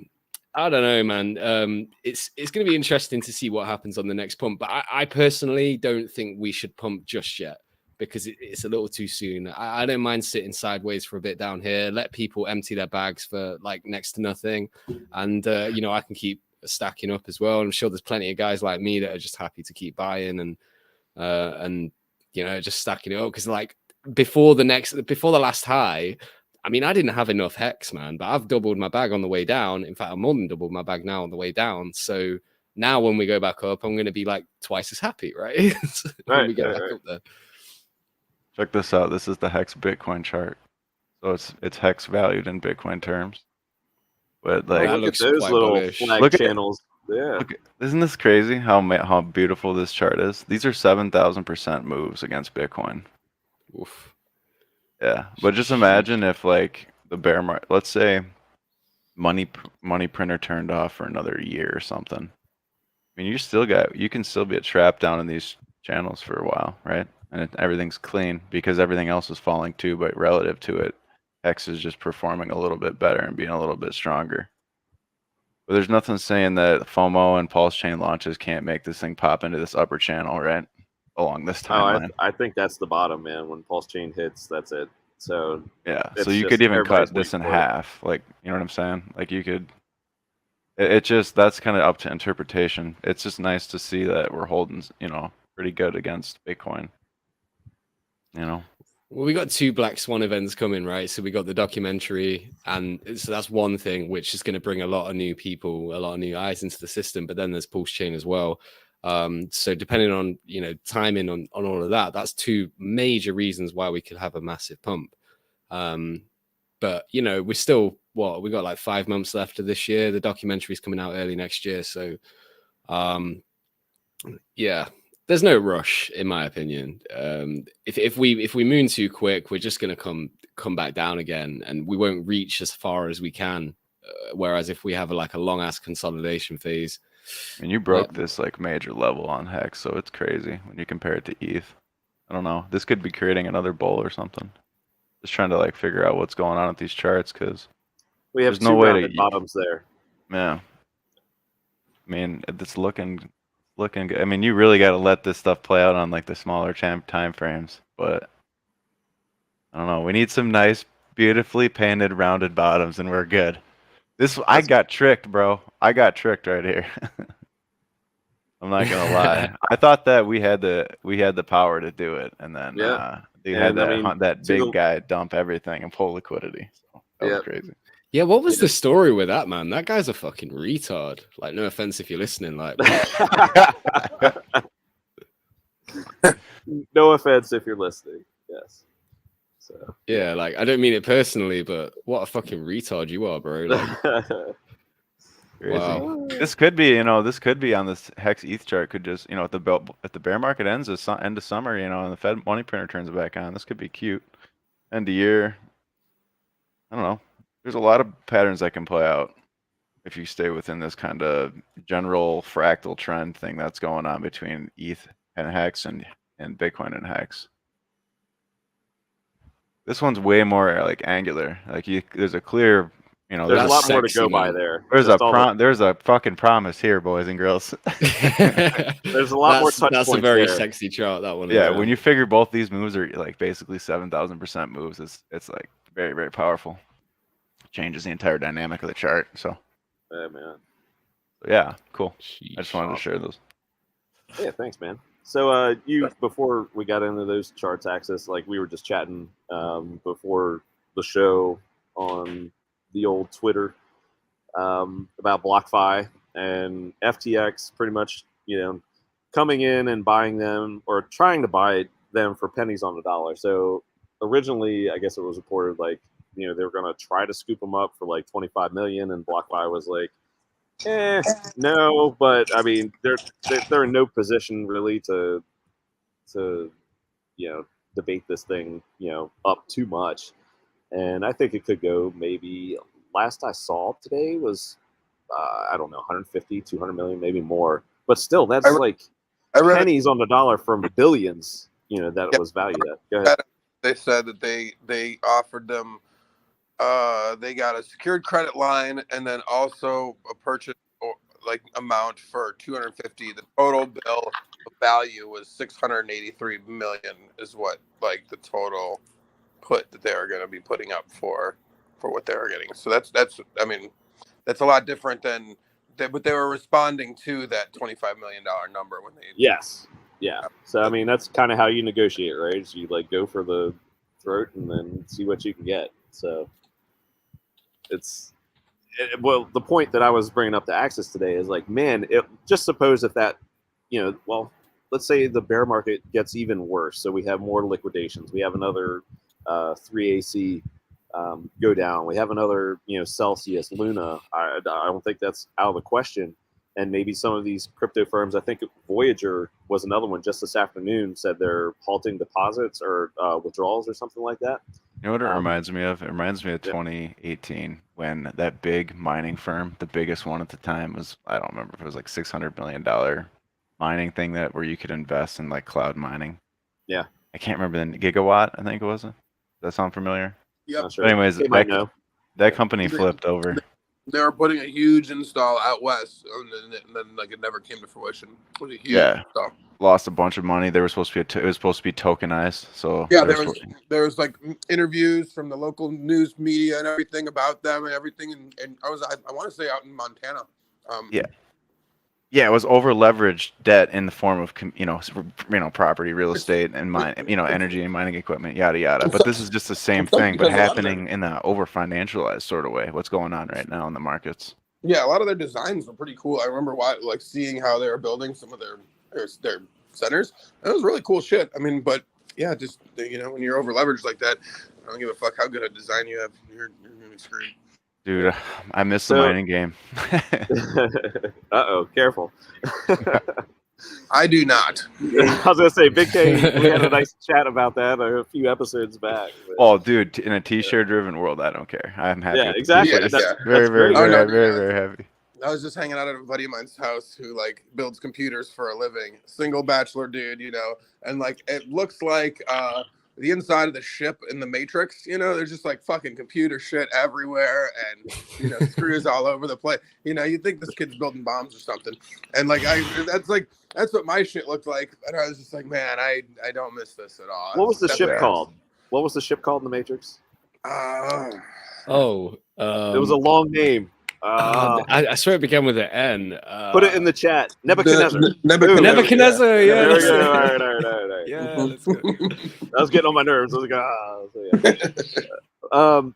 I don't know, man. It's going to be interesting to see what happens on the next pump. But I personally don't think we should pump just yet because it's a little too soon. I don't mind sitting sideways for a bit down here, let people empty their bags for like next to nothing. And, I can keep stacking up as well. I'm sure there's plenty of guys like me that are just happy to keep buying and just stacking it up. Because like before the last high, I mean, I didn't have enough Hex, man, but I've doubled my bag on the way down. In fact, I'm more than doubled my bag now on the way down. So now when we go back up, I'm going to be like twice as happy, right? When we get back up there. Check this out. This is the Hex Bitcoin chart. So it's Hex valued in Bitcoin terms. But like, look at those little flag channels. Isn't this crazy how beautiful this chart is? These are 7,000% moves against Bitcoin. Oof. Yeah, but just imagine if like the bear market, let's say money printer turned off for another year or something. I mean, you can still be trapped down in these channels for a while, right? And everything's clean because everything else is falling too, but relative to it, Hex is just performing a little bit better and being a little bit stronger. But there's nothing saying that FOMO and PulseChain launches can't make this thing pop into this upper channel, right? Along this timeline. I think that's the bottom, man. When PulseChain hits, that's it. So yeah, so you could even cut this in half. Like, you know what I'm saying? Like you could. It just, that's kind of up to interpretation. It's just nice to see that we're holding, pretty good against Bitcoin. Well, we got 2 Black Swan events coming, right? So we got the documentary, and so that's one thing which is going to bring a lot of new people, a lot of new eyes into the system. But then there's PulseChain as well. So depending on timing on all of that, that's 2 major reasons why we could have a massive pump. But we're still we got like 5 months left of this year. The documentary is coming out early next year, so yeah. There's no rush, in my opinion. If we moon too quick, we're just going to come back down again, and we won't reach as far as we can. Whereas if we have a long ass consolidation phase, and you broke this like major level on Hex, so it's crazy when you compare it to ETH. I don't know. This could be creating another bull or something. Just trying to like figure out what's going on with these charts because we have there's no way to bottoms there. Yeah. I mean, it's looking good. I mean, you really got to let this stuff play out on like the smaller time frames, but I don't know. We need some nice, beautifully painted, rounded bottoms, and we're good. I got tricked, bro. I got tricked right here. I'm not gonna lie. I thought that we had the power to do it, and then they had that big guy dump everything and pull liquidity. So that was crazy. Yeah, what was the story with that, man? That guy's a fucking retard. Like, no offense if you're listening. Like, no offense if you're listening. Yes. So yeah, like I don't mean it personally, but what a fucking retard you are, bro. Like, wow. This could be on this Hex ETH chart. Could just if the bear market ends end of summer, and the Fed money printer turns it back on. This could be cute. End of year. I don't know. There's a lot of patterns that can play out if you stay within this kind of general fractal trend thing that's going on between ETH and Hex and Bitcoin and Hex. This one's way more like angular. Like there's a clear, there's a lot more to go by there. There's a fucking promise here, boys and girls. There's a lot more touch points. That's a very sexy chart. That one. Yeah, when you figure both these moves are like basically 7,000% moves, it's like very, very powerful. Changes the entire dynamic of the chart. So yeah, man. Yeah, cool. I just wanted to share those. Yeah, thanks, man. So before we got into those charts, Axis, like we were just chatting before the show on the old Twitter about BlockFi and FTX pretty much, coming in and buying them or trying to buy them for pennies on the dollar. So originally, I guess it was reported like, you know, they were going to try to scoop them up for like 25 million, and BlockFi was like, no. But I mean, they're in no position really to you know, debate this thing, you know, up too much. And I think it could go maybe, last I saw today was, I don't know, 150, 200 million, maybe more. But still, that's like pennies on the dollar from billions, you know, that it was valued at. Go ahead. They said that they offered them, they got a secured credit line and then also a purchase like amount for 250. The total bill value was 683 million is what like the total put that they were going to be putting up for what they were getting. So that's I mean, that's a lot different than but they were responding to that $25 million number when they. Yes. Yeah. So I mean, that's kind of how you negotiate, right? So you like go for the throat and then see what you can get. So well, the point that I was bringing up to Axis today is like, man, just suppose if that, you know, well, let's say the bear market gets even worse. So we have more liquidations. We have another 3AC go down. We have another, you know, Celsius, Luna. I don't think that's out of the question. And maybe some of these crypto firms, I think Voyager was another one just this afternoon, said they're halting deposits or withdrawals or something like that. You know what it reminds me of? It reminds me of 2018 when that big mining firm, the biggest one at the time, was, I don't remember if it was like $600 million mining thing where you could invest in like cloud mining. Yeah. I can't remember the Gigawatt, I think it was. Does that sound familiar? Yep. Sure. Anyways, that company flipped over. They were putting a huge install out west, and then like it never came to fruition. It was a huge install. Lost a bunch of money. They were supposed to be it was supposed to be tokenized. So yeah, there was like interviews from the local news media and everything about them and everything. And I want to say out in Montana. Yeah, it was over leveraged debt in the form of property, real estate, and energy and mining equipment, yada yada. But this is just the same thing, but happening in a over financialized sort of way. What's going on right now in the markets? Yeah, a lot of their designs were pretty cool. I remember seeing how they were building some of their centers. That was really cool shit. I mean, but yeah, just when you're over leveraged like that, I don't give a fuck how good a design you have. You're gonna be screwed. Dude, I miss the mining game. Uh-oh, careful. I do not. I was going to say, Big K, we had a nice chat about that a few episodes back. But... Oh, dude, in a t-shirt driven world, I don't care. I'm happy. Yeah, exactly. Very happy. I was just hanging out at a buddy of mine's house who like builds computers for a living. Single bachelor dude, and like it looks like the inside of the ship in the Matrix, there's just like fucking computer shit everywhere and, screws all over the place. You'd think this kid's building bombs or something. And like, that's what my shit looked like. And I was just like, man, I don't miss this at all. What was the ship called? What was the ship called in the Matrix? It was a long name. I swear it began with an N. Put it in the chat. Nebuchadnezzar. Nebuchadnezzar, yeah. There we go. All right. Yeah, that's good. That was getting on my nerves. I was like,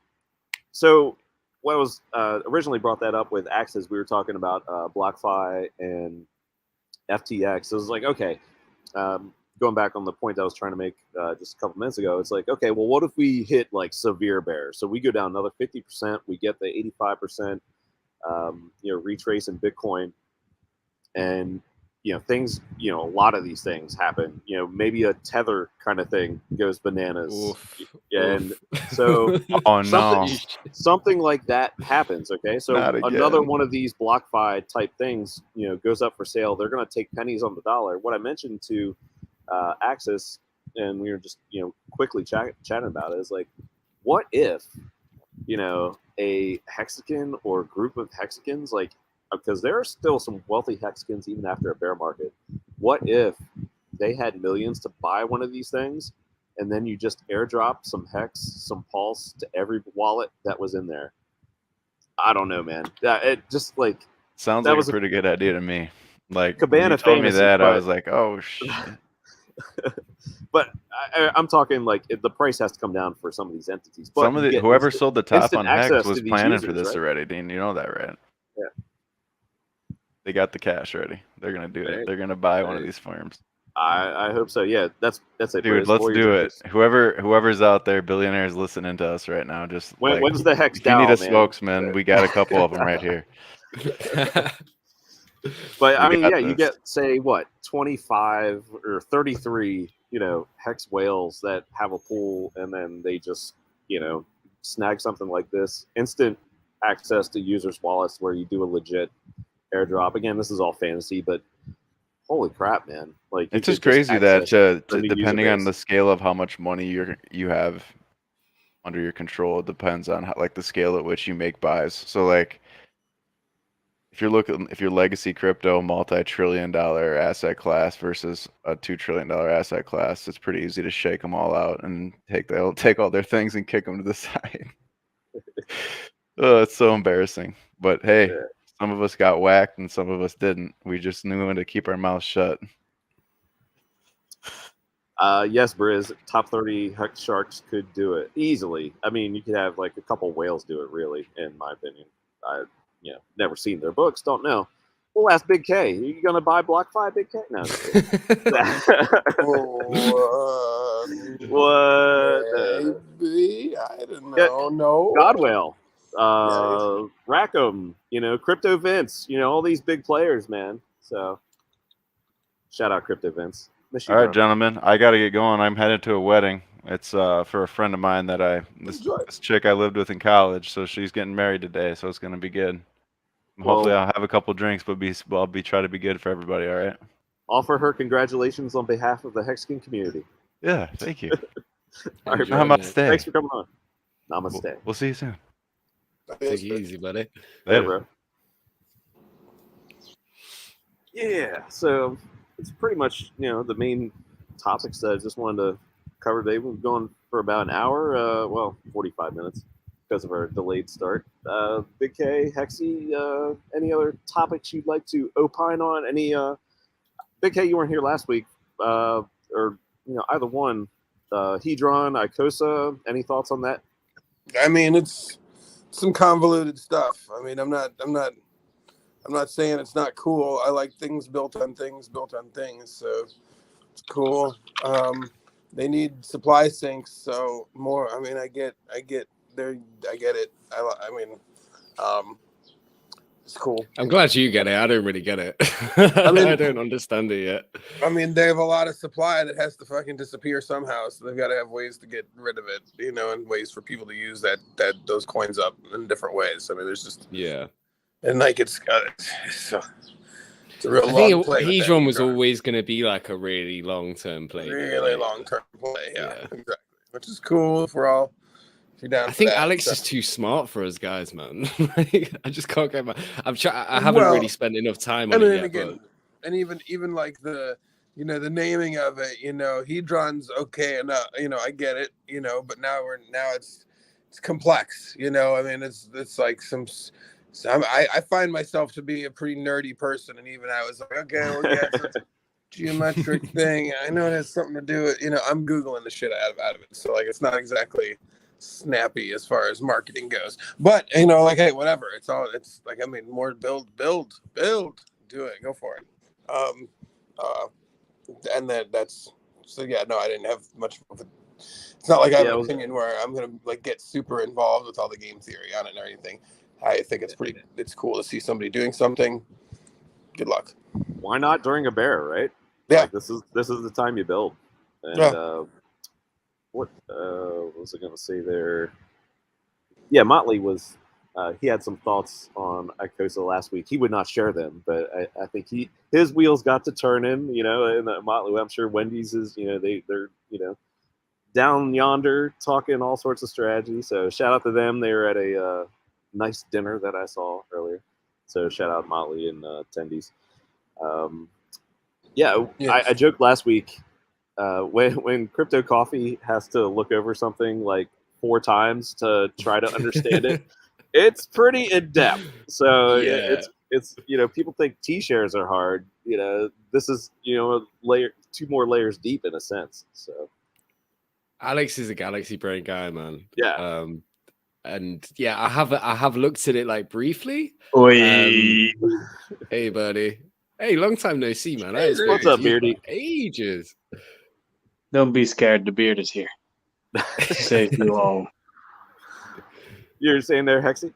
So what was originally brought that up with Axis, we were talking about BlockFi and FTX. So it was like, okay, going back on the point I was trying to make just a couple minutes ago, it's like, okay, well, what if we hit like severe bear? So we go down another 50%, we get the 85%, retrace in Bitcoin, and things, a lot of these things happen. Maybe a tether kind of thing goes bananas. Oof. And so something like that happens. Okay, so another one of these BlockFi type things, goes up for sale. They're going to take pennies on the dollar. What I mentioned to Axis, and we were just quickly chatting about it, is like, what if a hexagon or group of hexagons, like, because there are still some wealthy hexagons even after a bear market, what if they had millions to buy one of these things, and then you just airdrop some hex, some pulse to every wallet that was in there? I don't know, man. It just like sounds like a pretty good idea to me. Like, Cabana you told me that, I was like, oh shit. But I'm talking like the price has to come down for some of these entities. But whoever sold the top on Hex was planning users, for this right? already, Dean. You know that, right? Yeah. They got the cash ready. They're gonna do it. They're gonna buy one of these firms. I hope so. Yeah, that's it. Dude, Briz. let's Lawyers do and it. Whoever's out there, billionaires listening to us right now, just when's the Hex if you need a DAO, man? spokesman, we got a couple of them right here. But I We mean, got yeah, you this. get say what 25 or 33, Hex whales that have a pool, and then they just snag something like this, instant access to users' wallets where you do a legit airdrop. Again, this is all fantasy, but holy crap, man! Like It's just crazy that the new depending user on the base. scale of how much money you have under your control, it depends on how, like the scale at which you make buys. So like if you're legacy crypto, multi-trillion-dollar asset class versus a $2 trillion asset class, it's pretty easy to shake them all out and take all their things and kick them to the side. Oh, it's so embarrassing. But hey, Yeah. some of us got whacked and some of us didn't. We just knew when to keep our mouths shut. Yes, Briz, top 30 Hex sharks could do it easily. I mean, you could have like a couple whales do it, really, in my opinion. I never seen their books, don't know. We'll ask Big K. Are you gonna buy BlockFi, Big K? No. What? Maybe. I don't know. No. Godwell, Rackham, Crypto Vince, all these big players, man. So, shout out Crypto Vince. Miss you, All right, bro. gentlemen, I got to get going. I'm headed to a wedding. It's for a friend of mine that this chick I lived with in college. So she's getting married today. So it's gonna be good. Hopefully, I'll have a couple drinks, but I'll try to be good for everybody. All right. Offer her congratulations on behalf of the Hexkin community. Yeah, thank you. All right, Namaste. Thanks for coming on. Namaste. We'll see you soon. Take it easy, buddy. Later, bro. Yeah, so it's pretty much the main topics that I just wanted to cover today. We've gone for about an hour, 45 minutes because of our delayed start. Big K, Hexy, any other topics you'd like to opine on? Any Big K, you weren't here last week, or either one. Hedron, Icosa, any thoughts on that? I mean, it's some convoluted stuff. I mean, I'm not saying it's not cool. I like things built on things, so it's cool. They need supply sinks, so more. I mean, I get it. I mean, it's cool. I'm glad you get it. I don't really get it. I don't understand it yet. I mean, they have a lot of supply that has to fucking disappear somehow, so they've got to have ways to get rid of it, and ways for people to use those coins up in different ways. I mean, there's just and like it's a real long play. Hedron was always going to be like a really long-term play. Really long-term play, yeah, exactly. Which is cool if we're all. I think Alex is too smart for us guys, man. I just can't get my. I haven't really spent enough time on it yet. And even like the the naming of it, Hedron's okay enough. I get it. But now it's complex. I mean, it's like I find myself to be a pretty nerdy person, and even I was like, okay, well, yeah, it's a geometric thing. I know it has something to do with I'm googling the shit out of it. So like, it's not exactly snappy as far as marketing goes, but like, hey, whatever, it's like, I mean, more build, do it, go for it. And that's so, yeah, no, I didn't have much of it. It's not like I have an opinion where I'm gonna like get super involved with all the game theory on it or anything. I think it's cool to see somebody doing something. Good luck. Why not during a bear, right? Yeah, like, this is the time you build. And what was I going to say there? Yeah, Motley was. He had some thoughts on Icosa last week. He would not share them, but I think his wheels got to turning. And Motley. I'm sure Wendy's is. They're down yonder talking all sorts of strategy. So shout out to them. They were at a nice dinner that I saw earlier. So shout out Motley and attendees. I joked last week. When Crypto Coffee has to look over something like 4 times to try to understand it, it's pretty in depth. So it's people think T-shares are hard. This is a layer, 2 more layers deep in a sense. So Alex is a galaxy brain guy, man. Yeah. And I have looked at it like briefly. Oi. Hey, buddy. Hey, long time no see, man. Hey, what's up, You Beardy? for ages. Don't be scared. The beard is here to save you all. You're saying there, Hexy?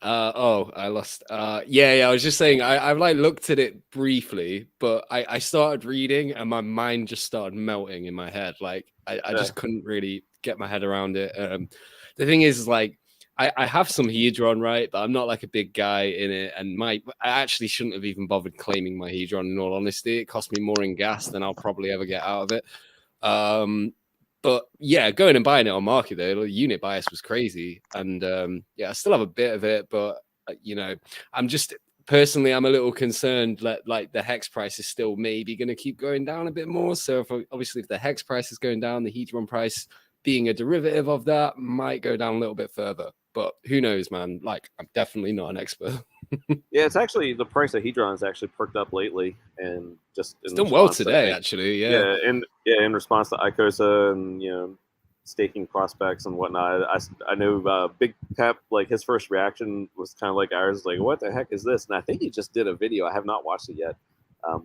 I lost. Yeah. I was just saying. I've like looked at it briefly, but I started reading and my mind just started melting in my head. Like I just couldn't really get my head around it. The thing is, like, I have some Hedron, right? But I'm not like a big guy in it, and I actually shouldn't have even bothered claiming my Hedron. In all honesty, it cost me more in gas than I'll probably ever get out of it. But yeah, going and buying it on market though, the unit bias was crazy, and yeah, I still have a bit of it, but I'm just personally, I'm a little concerned that like the hex price is still maybe going to keep going down a bit more. So obviously, if the hex price is going down, the Hedron price being a derivative of that might go down a little bit further. But who knows, man? Like, I'm definitely not an expert. Yeah, it's actually the price of Hedron has actually perked up lately, and just it's done well today, actually. Yeah, in response to ICOSA and staking prospects and whatnot. I know Big Pep, like his first reaction was kind of like ours, like what the heck is this? And I think he just did a video. I have not watched it yet.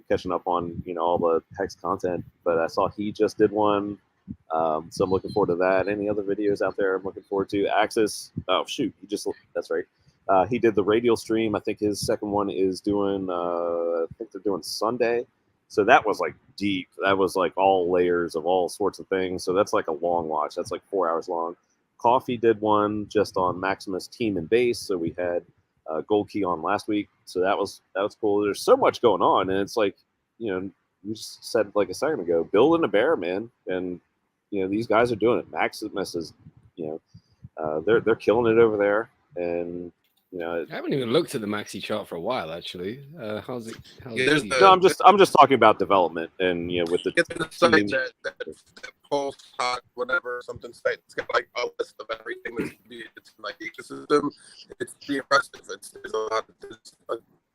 Catching up on all the hex content, but I saw he just did one. So I'm looking forward to that. Any other videos out there I'm looking forward to? Axis. Oh shoot, that's right. He did the radial stream. I think his second one is doing. I think they're doing Sunday. So that was like deep. That was like all layers of all sorts of things. So that's like a long watch. That's like 4 hours long. Coffee did one just on Maximus team and base. So we had Gold Key on last week. So that was cool. There's so much going on, and it's like you just said like a second ago, building a bear, man, and these guys are doing it. Maximus is, they're killing it over there, and I haven't even looked at the Maxi chart for a while, actually. How's it? No, I'm just talking about development, and with the. It's the site that Pulse Hot whatever something site. It's got like a list of everything that's it's like ecosystem. It's pretty impressive. There's a lot.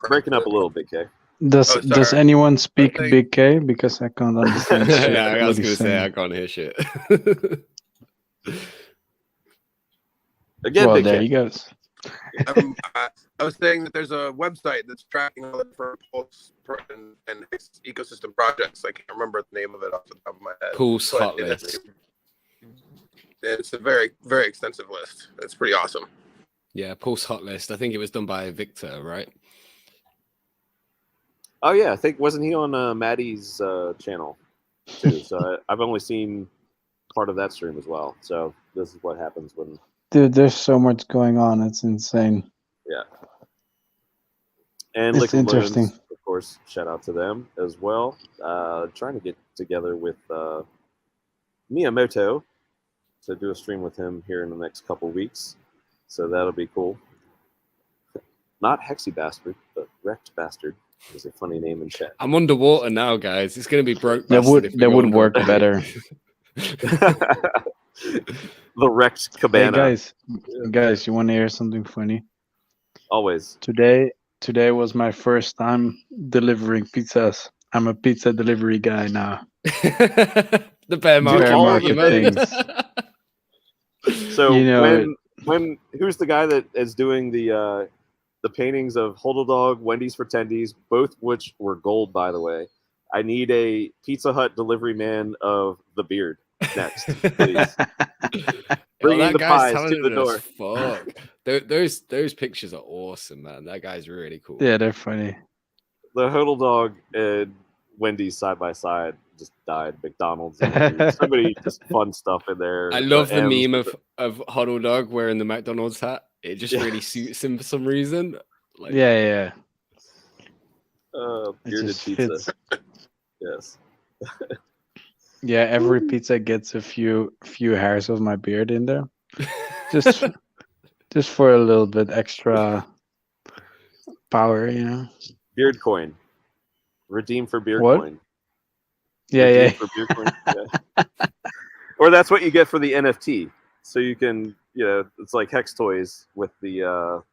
Breaking up a little bit, K. Does anyone speak Big K? Because I can't understand. Shit. Yeah, I was going to say I can't hear shit. Again, well, Big there K. you go. I was saying that there's a website that's tracking all the different Pulse and ecosystem projects. I can't remember the name of it off the top of my head. Pulse Hot List. It's a very, very extensive list. It's pretty awesome. Yeah, Pulse Hot List. I think it was done by Victor, right? Oh yeah, I think wasn't he on Maddie's channel too? So I've only seen part of that stream as well. So this is what happens when. Dude, there's so much going on. It's insane. Yeah. And it's interesting. Loons, of course, shout out to them as well. Trying to get together with Miyamoto to do a stream with him here in the next couple weeks. So that'll be cool. Not Hexy Bastard, but Wrecked Bastard is a funny name in chat. I'm underwater now, guys. It's going to be broke. That would work better. The Wrecked Cabana. Hey guys, you want to hear something funny? Always. Today was my first time delivering pizzas. I'm a pizza delivery guy now. The bear market things. So when who's the guy that is doing the paintings of Hodl Dog, Wendy's for Tendies, both which were gold, by the way. I need a Pizza Hut delivery man of the beard next, please. Bringing the pies to the door. Fuck. Those pictures are awesome, man. That guy's really cool. Yeah, they're funny. The Hodl Dog and Wendy's side by side just died. McDonald's. Somebody just fun stuff in there. I love the meme of Hodl Dog wearing the McDonald's hat. It just really suits him for some reason. Like, yeah. Bearded pizza. Yes. Yeah, every pizza gets a few hairs of my beard in there. Just for a little bit extra power, Beard coin. Redeem for beard what? coin. Yeah. For beard coin. Yeah. Or that's what you get for the NFT. So you can, it's like Hex toys with the,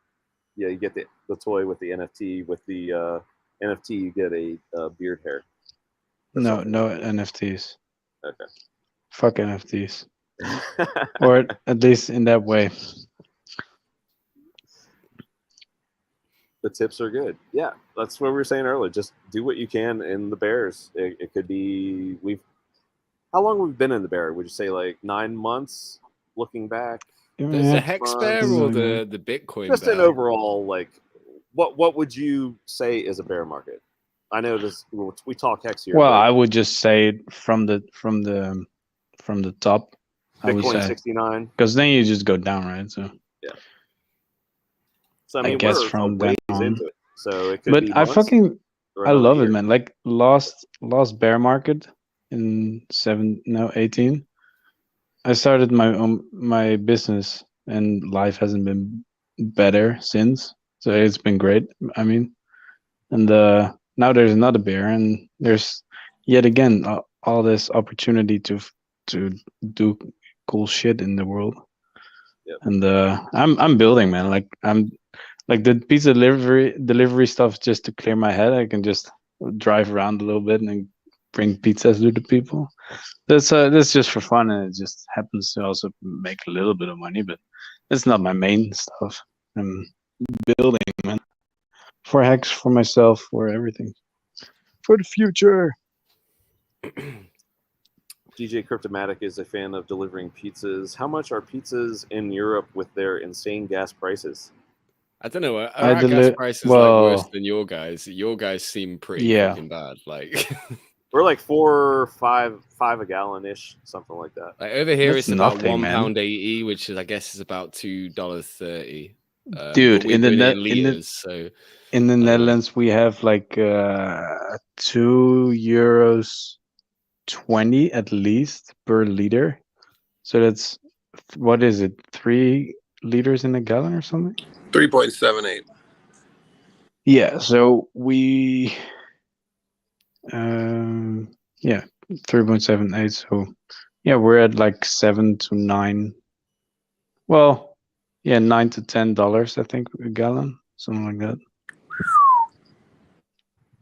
you get the toy with the NFT. With the NFT, you get a beard hair. No NFTs. Okay. Fuck NFTs. Or at least in that way. The tips are good. Yeah, that's what we were saying earlier. Just do what you can in the bears. It could be how long we've been in the bear? Would you say like 9 months? Looking back, the Hex bear or the Bitcoin just bear? an overall like, what would you say is a bear market? I know this. We talk Hex here. Well, I would just say from the top. I would Bitcoin say 69, because then you just go down, right? So yeah. So I mean, guess we're from ways then on. into it. So it could But be I months or I love another it, year. man. Like last bear market in 18. I started my business, and life hasn't been better since. So it's been great. I mean, and now there's another bear, and there's yet again all this opportunity to do cool shit in the world. Yep. And I'm building, man. Like I'm like the pizza delivery stuff just to clear my head. I can just drive around a little bit and bring pizzas to the people. That's just for fun, and it just happens to also make a little bit of money, but it's not my main stuff. I'm building, man, for Hex, for myself, for everything, for the future. DJ Cryptomatic is a fan of delivering pizzas. How much are pizzas in Europe with their insane gas prices? I don't know. Our gas prices like worse than your guys. Your guys seem pretty fucking bad. Like we're like $4, $5 a gallon ish, something like that. Like over here, That's it's about nothing, £1.80, which is, I guess, is about $2.30. Dude, in the Netherlands, we have like €2.20 at least per liter. So that's, what is it, 3 liters in a gallon or something? 3.78. Yeah, so we 3.78. So yeah, we're at like 7 to 9. Well, yeah, $9 to $10, I think, a gallon, something like that.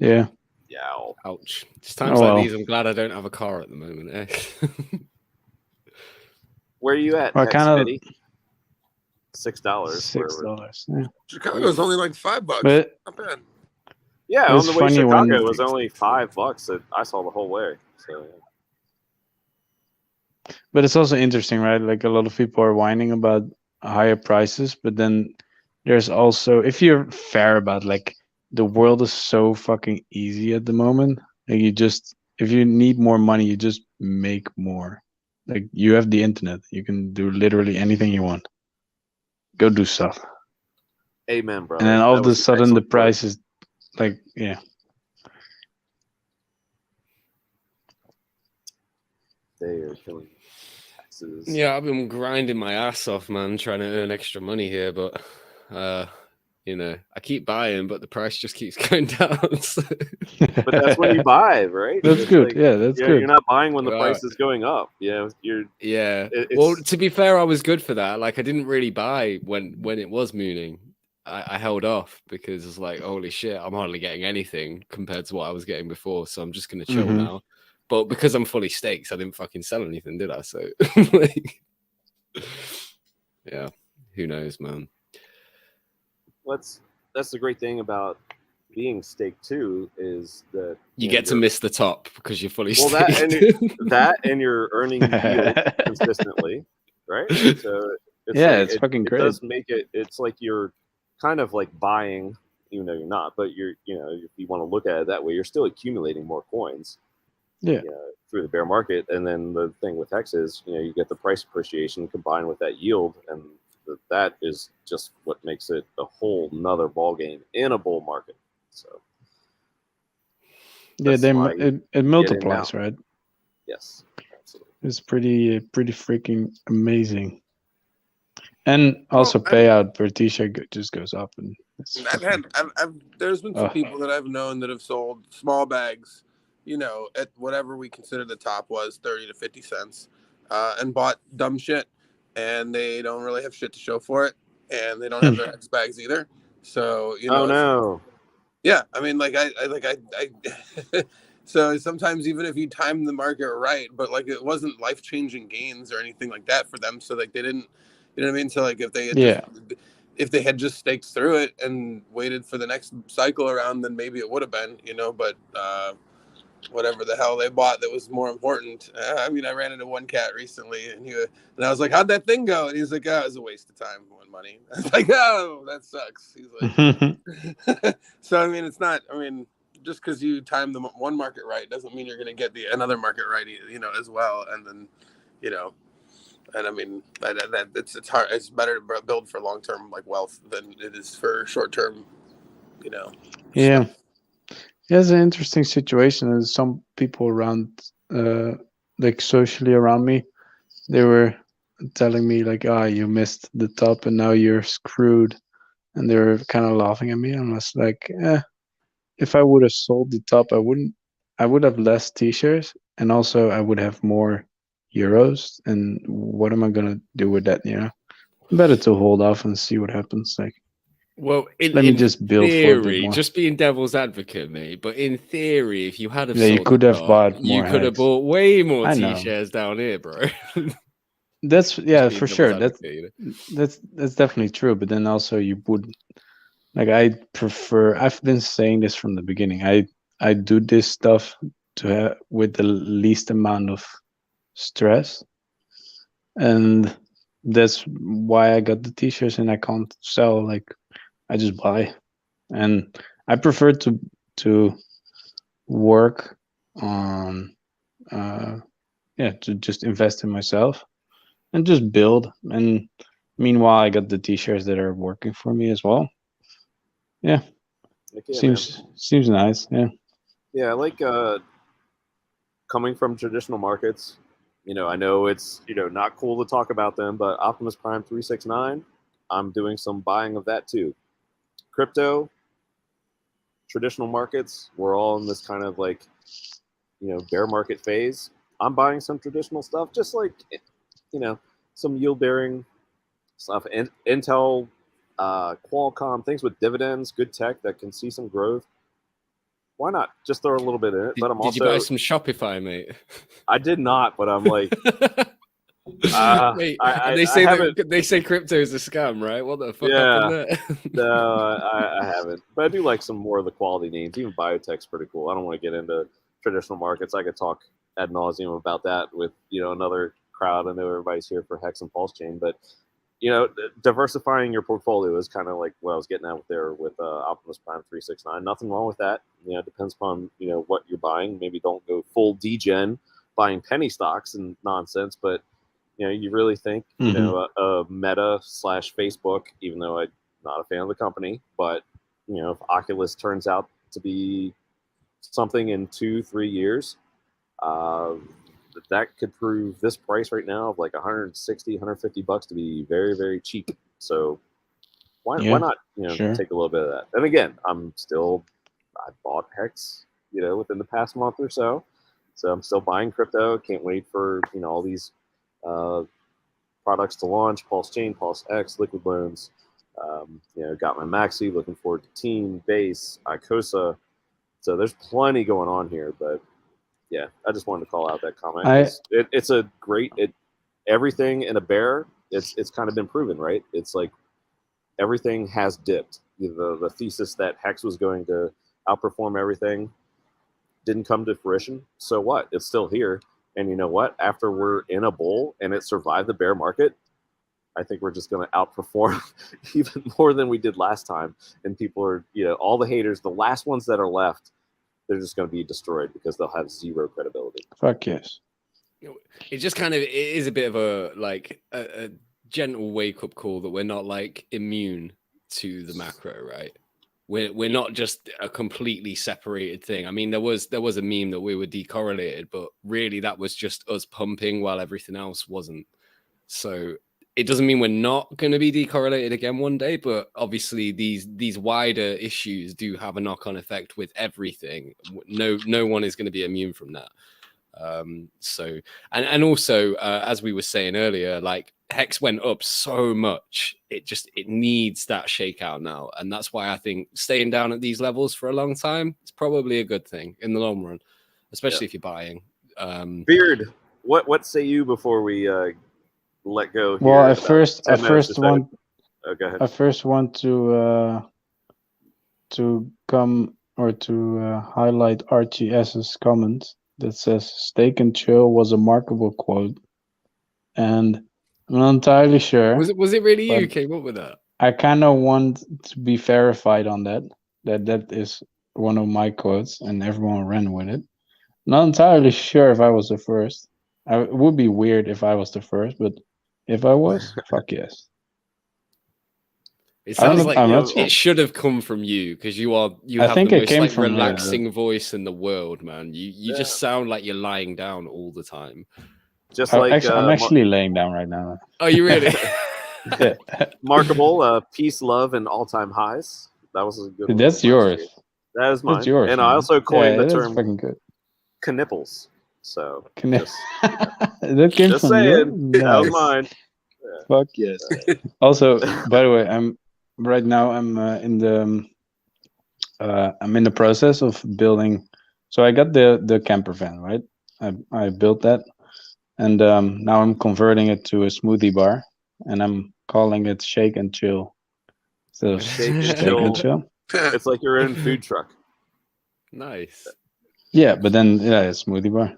Yeah. Yeah. Ouch. It's times like these. I'm glad I don't have a car at the moment. Where are you at? Well, $6. $6. Yeah. Chicago's only like $5. But not bad. Yeah, on the way to Chicago, it was only $5 that I saw the whole way. So. Yeah. But it's also interesting, right? Like a lot of people are whining about higher prices, but then there's also, if you're fair about like the world is so fucking easy at the moment. Like if you need more money, you just make more. Like you have the internet, you can do literally anything you want. Go do stuff. Amen, bro. And then all of a sudden the price is like, yeah. They are killing taxes. Yeah, I've been grinding my ass off, man, trying to earn extra money here, but you know, I keep buying, but the price just keeps going down. But that's when you buy, right? That's good. Like, yeah, that's good. You're not buying when the price is going up. Yeah, Well, to be fair, I was good for that. Like, I didn't really buy when it was mooning. I held off because it's like, holy shit, I'm hardly getting anything compared to what I was getting before. So I'm just gonna chill now. But because I'm fully staked, I didn't fucking sell anything, did I? So, like, yeah, who knows, man. That's the great thing about being staked too, is that you get to miss the top because you're fully staked. That and you're earning yield consistently, right? So it's fucking great. It does make it. It's like you're kind of like buying, even though you're not. But if you want to look at it that way, you're still accumulating more coins. Yeah. Through the bear market, and then the thing with Hex is, you get the price appreciation combined with that yield, and that is just what makes it a whole nother ball game in a bull market. So yeah, it multiplies, right? Yes, absolutely. It's pretty freaking amazing. And also payout per t-shirt just goes up, and there's been some people that I've known that have sold small bags, at whatever we consider the top was 30 to 50 cents, and bought dumb shit, and they don't really have shit to show for it, and they don't have their X bags either. So oh no, yeah, I mean, like I so sometimes even if you time the market right, but like it wasn't life-changing gains or anything like that for them, so like they didn't, you know what I mean? So like if they had if they had just staked through it and waited for the next cycle around, then maybe it would have been, but whatever the hell they bought that was more important. I mean, I ran into one cat recently, and I was like, "How'd that thing go?" And he's like, "Oh, it was a waste of time and money." I was like, "Oh, that sucks." He's like, so I mean, it's not. I mean, just because you time the one market right doesn't mean you're going to get another market right, as well. And then, and I mean that it's hard. It's better to build for long term like wealth than it is for short term. Yeah. Yeah, it's an interesting situation. There's some people around, like socially around me, they were telling me like, you missed the top and now you're screwed. And they were kind of laughing at me. I was like, if I would have sold the top, I would have less t-shirts, and also I would have more euros. And what am I going to do with that? Better to hold off and see what happens. Like, well, let me just build theory, for a bit more. Just being devil's advocate, mate. But in theory, if you had sold you could have bought more. You could have bought way more I know. t-shirts down here, bro. That's for sure. That's definitely true. But then also you would, like, I've been saying this from the beginning. I do this stuff with the least amount of stress, and that's why I got the t-shirts and I can't sell. Like, I just buy, and I prefer to work on to just invest in myself and just build. And meanwhile, I got the t-shirts that are working for me as well. Yeah, seems nice. Yeah, I like coming from traditional markets. I know it's not cool to talk about them, but Optimus Prime 369, I'm doing some buying of that too. Crypto, traditional markets, we're all in this kind of like bear market phase. I'm buying some traditional stuff, just like some yield bearing stuff. Intel, Qualcomm, things with dividends, good tech that can see some growth. Why not just throw a little bit in it? But did you buy some Shopify, mate? I did not, but I'm like, wait, they say crypto is a scam, right? What the fuck happened there? No, I haven't. But I do like some more of the quality names. Even biotech's pretty cool. I don't want to get into traditional markets. I could talk ad nauseum about that with another crowd. I know everybody's here for Hex and PulseChain, but diversifying your portfolio is kind of like what I was getting at there with Optimus Prime 369. Nothing wrong with that. It depends upon what you're buying. Maybe don't go full degen buying penny stocks and nonsense, but you really think a Meta / Facebook, even though I'm not a fan of the company, but if Oculus turns out to be something in 2-3 years, that could prove this price right now of like $160, $150 to be very, very cheap. So why not take a little bit of that? And again, I bought Hex within the past month or so I'm still buying crypto. Can't wait for all these products to launch. PulseChain, PulseX, Liquid Loans. Got my Maxi. Looking forward to Team, Base, Icosa. So there's plenty going on here, but yeah, I just wanted to call out that comment. It's a great everything in a bear. It's kind of been proven, right? It's like everything has dipped. The thesis that Hex was going to outperform everything didn't come to fruition. So what? It's still here. And you know what? After we're in a bull and it survived the bear market, I think we're just going to outperform even more than we did last time. And people are, all the haters, the last ones that are left, they're just going to be destroyed because they'll have zero credibility. Fuck yes. It just kind of it is a bit of a gentle wake up call that we're not like immune to the macro, right? We're not just a completely separated thing. I mean, there was a meme that we were decorrelated, but really that was just us pumping while everything else wasn't. So it doesn't mean we're not going to be decorrelated again one day, but obviously these wider issues do have a knock-on effect with everything. No one is going to be immune from that. So also as we were saying earlier, like Hex went up so much, it needs that shakeout now, and that's why I think staying down at these levels for a long time is probably a good thing in the long run, especially if you're buying. Beard, what say you before we let go here? Well, I first want Oh, go ahead. I first want to highlight Archie S's comment that says "Steak and chill" was a markable quote, and I'm not entirely sure. Was it really you who but came up with that? I kind of want to be verified on that is one of my quotes, and everyone ran with it. Not entirely sure if I was the first. It would be weird if I was the first, but if I was, fuck yes. It sounds know, like I'm not sure. it should have come from you because you I have think the it most came like from me, relaxing voice in the world, man. You Yeah. just sound like you're lying down all the time. Just like I'm actually laying down right now. Oh, you really? Yeah. Markable, peace, love, and all-time highs. That was a good one. That's yours. That is mine. That's yours. And man. I also coined the that's term fucking good. knipples. So That came just from saying, you. that was Nice. mine. Fuck yes. Also, by the way, I'm in the process of building. So I got the camper van, right? I built that, and now I'm converting it to a smoothie bar, and I'm calling it Shake and Chill. So Shake and Steak and chill. Chill. It's like your own food truck. Nice. Yeah, but then it's smoothie bar.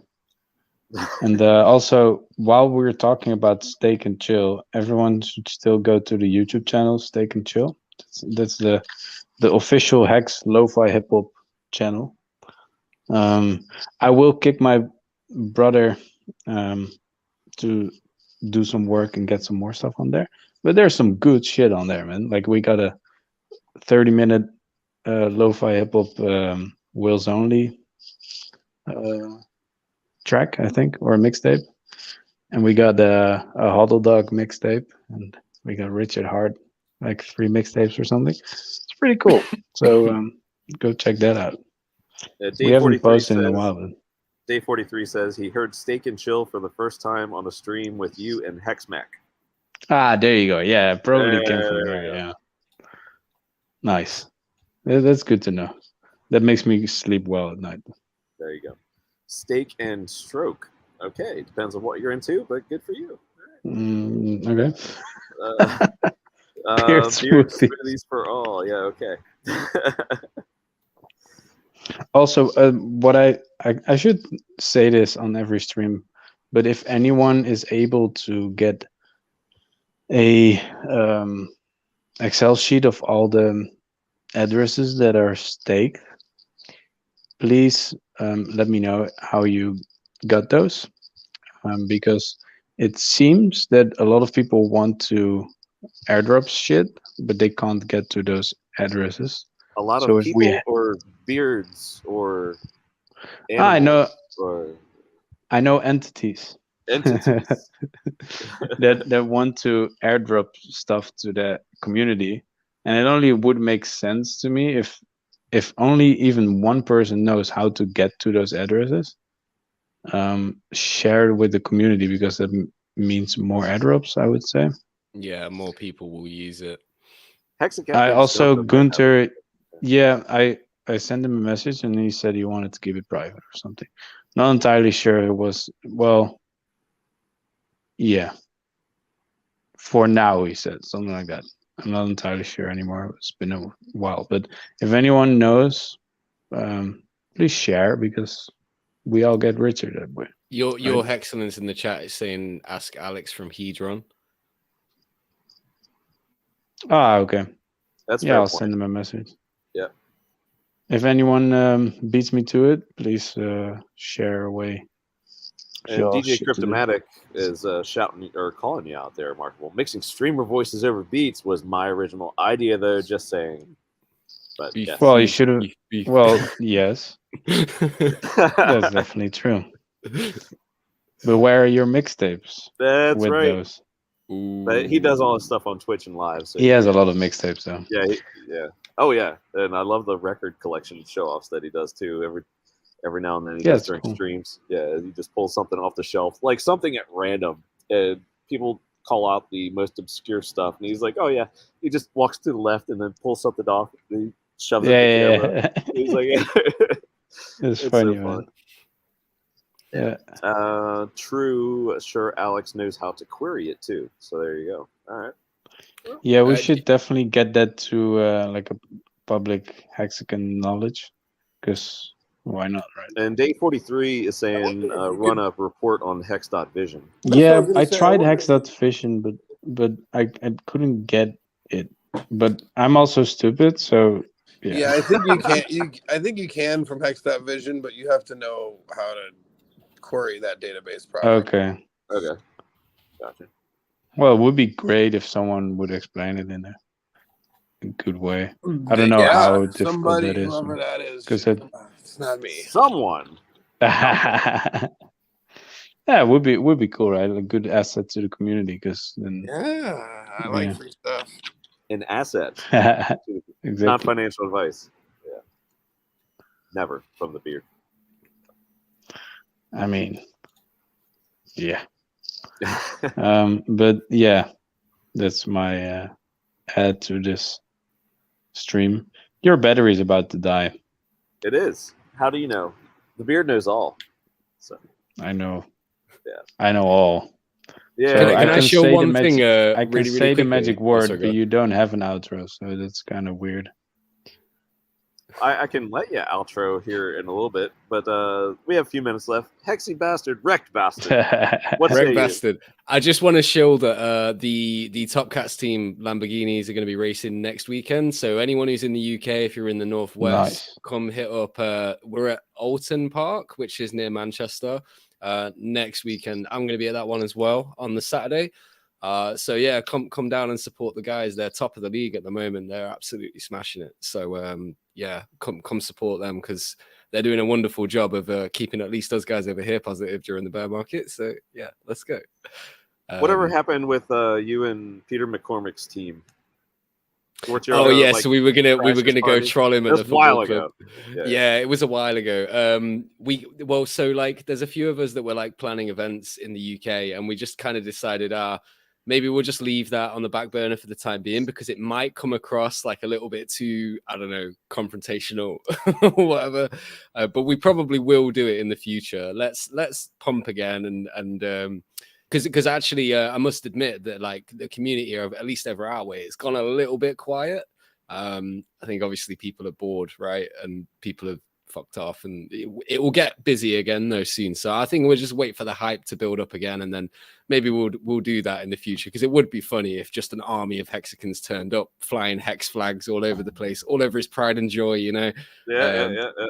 And also, while we're talking about Steak and Chill, everyone should still go to the YouTube channel Steak and Chill. That's the official Hex Lo-Fi Hip Hop channel. I will kick my brother to do some work and get some more stuff on there. But there's some good shit on there, man. Like we got a 30-minute Lo-Fi Hip Hop Wills Only track, I think, or a mixtape. And we got a Huddle Dog mixtape, and we got Richard Hart, like 3 mixtapes or something. It's pretty cool. So go check that out. We haven't posted in a while. But Day 43 says he heard Steak and Chill for the first time on a stream with you and Hexmac. There you go. Yeah, probably came from there. Yeah. Nice. That's good to know. That makes me sleep well at night. There you go. Steak and stroke. Okay, depends on what you're into, but good for you. Okay. Beard smoothies. smoothies for all. Yeah, okay. Also, what I should say this on every stream, but if anyone is able to get a Excel sheet of all the addresses that are staked, please let me know how you got those, because it seems that a lot of people want to airdrop shit, but they can't get to those addresses. A lot of people or beards or animals I know entities that want to airdrop stuff to the community, and it only would make sense to me if only even one person knows how to get to those addresses. Share with the community, because that means more airdrops, I would say. Yeah, more people will use it. I also Gunter, I sent him a message and he said he wanted to keep it private or something. Not entirely sure. It was, well, yeah. For now, he said something like that. I'm not entirely sure anymore. It's been a while, but if anyone knows, please share, because we all get richer that way. Your excellence in the chat is saying ask Alex from Hedron. Okay. I'll point. send him a message. Yeah. If anyone beats me to it, please share away. And DJ Cryptomatic is shouting or calling you out there, Markable. Mixing streamer voices over beats was my original idea, though. Just saying. But yes. Well, you should have. Well, yes, that's definitely true. But where are your mixtapes? That's with right. Those? But he does all his stuff on Twitch and live. So he has a lot of mixtapes, though. Yeah, yeah. Oh yeah, and I love the record collection show-offs that he does too. Every now and then he does during streams. Yeah, he just pulls something off the shelf, like something at random, and people call out the most obscure stuff, and he's like, "Oh yeah," he just walks to the left and then pulls something off, and he shoves it in the camera. He's like, it's funny, so man. Yeah. True. Sure, Alex knows how to query it too. So there you go. All right. Yeah, we should definitely get that to like a public hexagon knowledge, because why not, right? And day 43 is saying run a report on hex.vision. Yeah, I tried hex.vision, but I couldn't get it. But I'm also stupid, so Yeah, I think you can't. I think you can from Hex.Vision, but you have to know how to query that database properly. Okay. Okay. Gotcha. Well, it would be great if someone would explain it in a good way. I don't know how difficult that is. Whoever that is, because it's not me. Someone. Yeah, it would be cool, right? A good asset to the community, because then I like free stuff. An asset. Exactly. Not financial advice. Yeah. Never from the beard. I mean, yeah. But yeah, that's my add to this stream. Your battery is about to die. It is. How do you know? The beard knows all. So I know. Yeah. I know all. Yeah. So Can I show one thing? I can say really the magic word, sorry, but you don't have an outro, so that's kind of weird. I can let you outro here in a little bit, but we have a few minutes left. Hexy Bastard, Wrecked Bastard. What's Wrecked Bastard. I just want to show that the Top Cats team Lamborghinis are going to be racing next weekend. So anyone who's in the UK, if you're in the Northwest, come hit up. We're at Alton Park, which is near Manchester. Next weekend, I'm going to be at that one as well on the Saturday. So yeah, come down and support the guys. They're top of the league at the moment. They're absolutely smashing it. So yeah, come support them, because they're doing a wonderful job of keeping at least us guys over here positive during the bear market. So yeah, let's go. Whatever happened with you and Peter McCormick's team? So we were gonna go troll him at the football club. Yeah, it was a while ago. So like there's a few of us that were like planning events in the UK, and we just kind of decided maybe we'll just leave that on the back burner for the time being, because it might come across like a little bit too, I don't know, confrontational or whatever. But we probably will do it in the future. Let's pump again and because actually I must admit that like the community of at least over our way, it's gone a little bit quiet. I think obviously people are bored, right? And people have fucked off, and it will get busy again though soon. So I think we'll just wait for the hype to build up again, and then maybe we'll do that in the future, because it would be funny if just an army of hexagons turned up flying hex flags all over the place, all over his pride and joy, you know.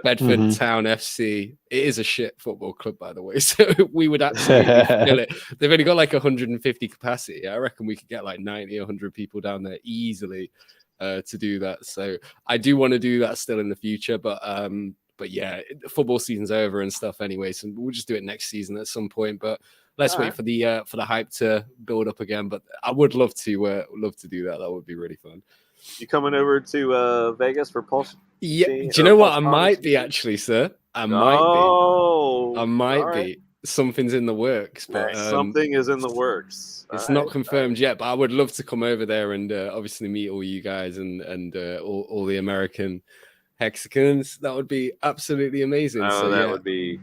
Bedford Town FC, it is a shit football club, by the way, so we would absolutely fill it. They've only got like 150 capacity. I reckon we could get like 90 or 100 people down there easily to do that. So I do want to do that still in the future, but yeah, football season's over and stuff anyway, so we'll just do it next season at some point. But let's wait for the hype to build up again. But I would love to do that. That would be really fun. You coming over to Vegas for Pulse? Yeah. Do you know what? I might be actually, sir. I might be. Something's in the works, but something is in the works. It's not confirmed yet, but I would love to come over there and obviously meet all you guys and all the American hexagons. That would be absolutely amazing. Oh, so that would be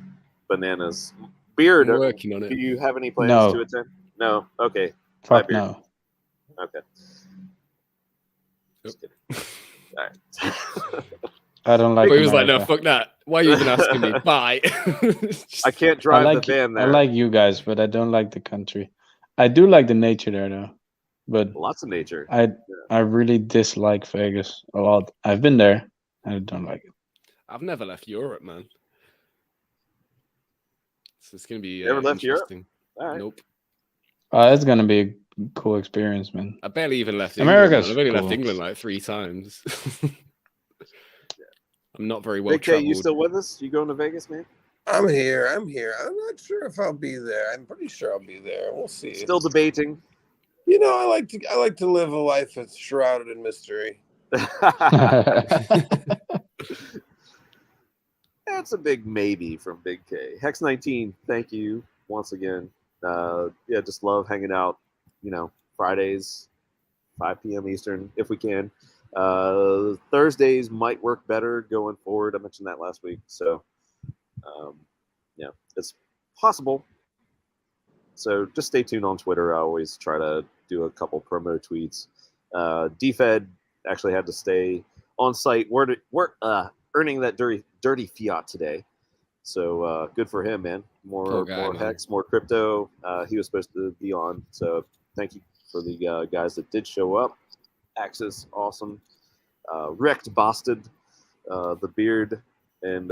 bananas. Beard, I'm working on it. Do you have any plans to attend? No. Okay. Fuck no. Okay. Just kidding. All right. I don't like. But he was like, "No, fuck that. Why are you even asking me? Bye." I can't drive the van there. I like you guys, but I don't like the country. I do like the nature there, though. But lots of nature. I really dislike Vegas a lot. I've been there. I don't like it. I've never left Europe, man. So it's gonna be never left Europe. All right. Nope. It's gonna be a cool experience, man. I barely even left America. I've only left England like 3 times. I'm not very well traveled. You still with us? You going to Vegas, man? I'm here. I'm not sure if I'll be there. I'm pretty sure I'll be there. We'll see. Still debating. You know, I like to live a life that's shrouded in mystery. That's a big maybe from Big K. Hex 19, thank you once again. Yeah, just love hanging out, Fridays, 5 p.m. Eastern, if we can. Thursdays might work better going forward. I mentioned that last week. So, yeah, it's possible. So just stay tuned on Twitter. I always try to do a couple promo tweets. DFed actually had to stay on site. We're earning that dirty fiat today. So good for him, man. More Hex, more crypto. He was supposed to be on. So thank you for the guys that did show up. Axis, awesome. Wrecked Bastard, the Beard, and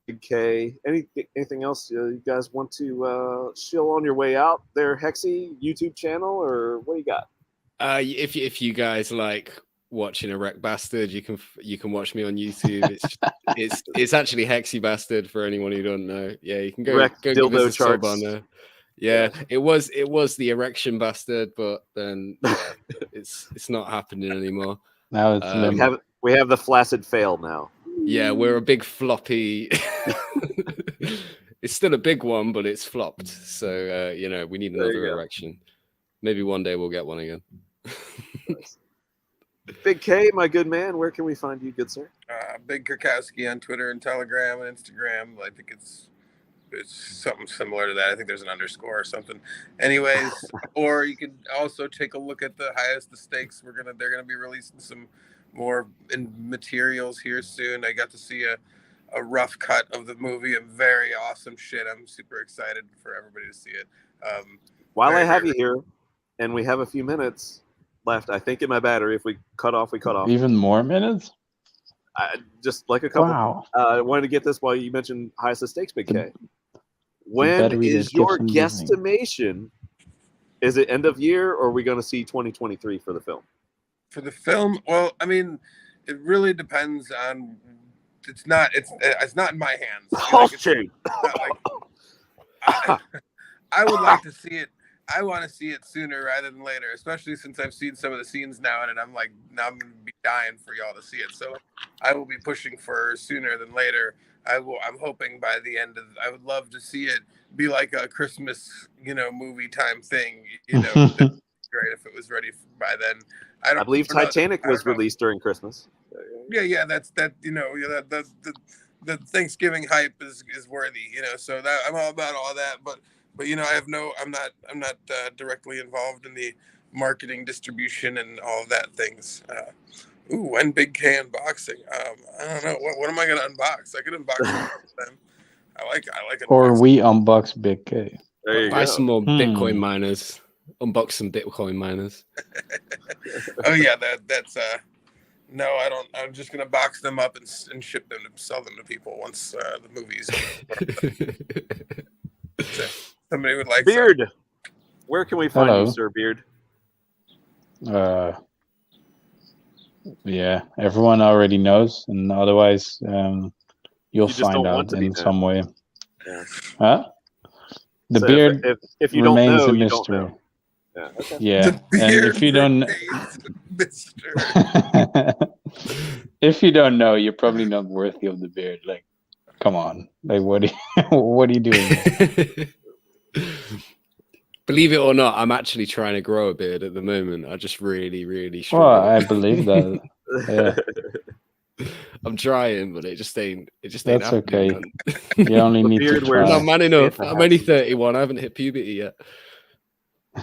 Big K. Anything else you guys want to shill on your way out there, Hexy? YouTube channel, or what do you got? If you guys like watching a Wrecked Bastard, you can watch me on YouTube. It's actually Hexy Bastard for anyone who don't know. Yeah, you can go give us a sub on there. Yeah, it was the erection bastard, but then it's not happening anymore. Now it's we have the flaccid fail now. Yeah, we're a big floppy. It's still a big one, but it's flopped. So we need another erection. Maybe one day we'll get one again. Nice. Big K, my good man, where can we find you, good sir? Big Kirkowski on Twitter and Telegram and Instagram. I think it's something similar to that. I think there's an underscore or something. Anyways, or you can also take a look at the Highest the Stakes. They're gonna be releasing some more materials here soon. I got to see a rough cut of the movie and very awesome shit. I'm super excited for everybody to see it. While I have you here, and we have a few minutes left, I think in my battery, if we cut off, we cut off. Even more minutes? Just like a couple. Wow. I wanted to get this while you mentioned Highest the Stakes, Big K. When is your guesstimation? Is it end of year, or are we going to see 2023 for the film? For the film, well, I mean, it really depends on. It's not in my hands. PulseChain. I would like to see it. I want to see it sooner rather than later, especially since I've seen some of the scenes now, and I'm like, now I'm going to be dying for y'all to see it. So I will be pushing for sooner than later. I'm hoping by the end of. I would love to see it be like a Christmas, movie time thing. Great if it was ready by then. I believe Titanic was released during Christmas. Yeah, that's that. The Thanksgiving hype is worthy. So that I'm all about all that, but I'm not directly involved in the marketing, distribution, and all of that things. When Big K unboxing. I don't know. What am I gonna unbox? I could unbox them. I like it. Or we unbox Big K. There you Buy go. some more Bitcoin miners. Unbox some Bitcoin miners. Oh yeah, that's no, I don't. I'm just gonna box them up and ship them to sell them to people once the movies. Somebody would like Beard. Some. Where can we find Hello. you, Sir Beard? Yeah, everyone already knows, and otherwise, you'll just find don't want out to be in known. some way. Yeah. Huh? The So beard if you don't remains know, a you don't mystery. know. Yeah. Okay. Yeah, The and beard if you don't, mystery. if you don't know, you're probably not worthy of the beard. Like, come on, like what are you doing? Believe it or not, I'm actually trying to grow a beard at the moment. I just really, really Well, struggle. I believe that. Yeah, I'm trying, but it just ain't. That's okay. Man. You only The need to beard wears- try. I'm not man enough. Santa I'm only hats. 31. I haven't hit puberty yet.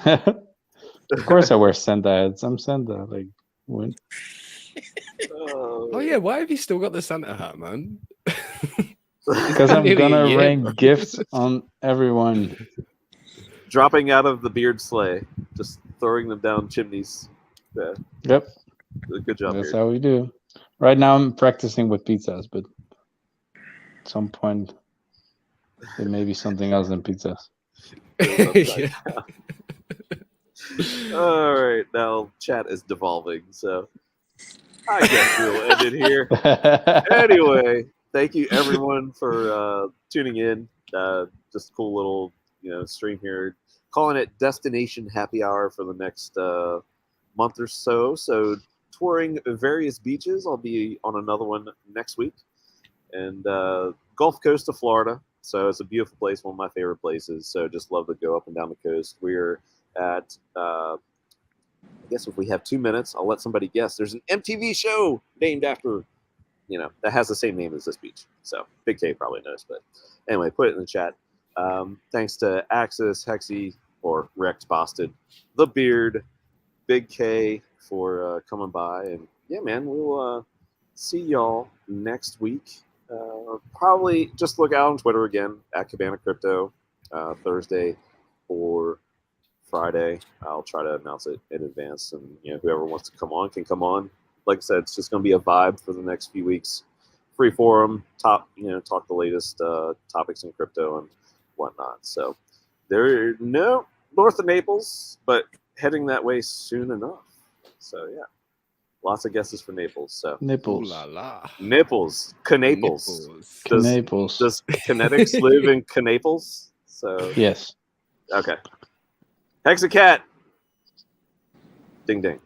Of course, I wear Santa hats. I'm Santa. Like, when? Oh yeah, why have you still got the Santa hat, man? Because I'm Nearly a gonna year, rain bro. gifts on everyone. Dropping out of the beard sleigh, just throwing them down chimneys. Yeah. Yep, Good job, that's Beard. how we do. Right now, I'm practicing with pizzas, but at some point, there may be something else than pizzas. Yeah. All right, now chat is devolving, so I guess we'll end it here. Anyway, thank you everyone for tuning in. Just a cool little stream here, calling it Destination Happy Hour for the next month or so. So touring various beaches. I'll be on another one next week, and Gulf Coast of Florida. So it's a beautiful place, one of my favorite places. So just love to go up and down the coast. We're at I guess if we have 2 minutes, I'll let somebody guess. There's an MTV show named after, that has the same name as this beach. So Big K probably knows, but anyway, put it in the chat. Thanks to Axis, Hexy, or Hexy Bastard the Beard, Big K for coming by. And yeah, man, we'll see y'all next week. Probably just look out on Twitter again at Cabana Crypto Thursday or Friday. I'll try to announce it in advance, and whoever wants to come on can come on. Like I said, it's just going to be a vibe for the next few weeks. Free forum, talk the latest topics in crypto and whatnot. So they're north of Naples, but heading that way soon enough. So yeah, lots of guesses for Naples. So Nipples. Ooh la la. Nipples, Canaples. Canaples. Does Kinetics live in Canaples? So Yes. Okay. Hexacat. Ding ding.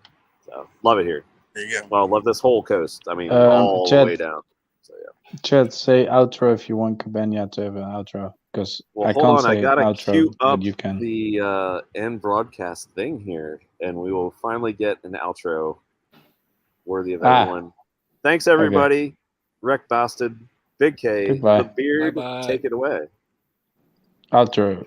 So love it here. There you go. Well, love this whole coast. I mean, all the way down. So yeah. Chad, say outro if you want Cabana to have an outro, because I hold can't on, say I gotta outro, queue up but you can. the end broadcast thing here, and we will finally get an outro worthy of everyone. Thanks everybody. Hexy Bastard, Big K, Goodbye. the Beard. Bye-bye. Take it away. Outro.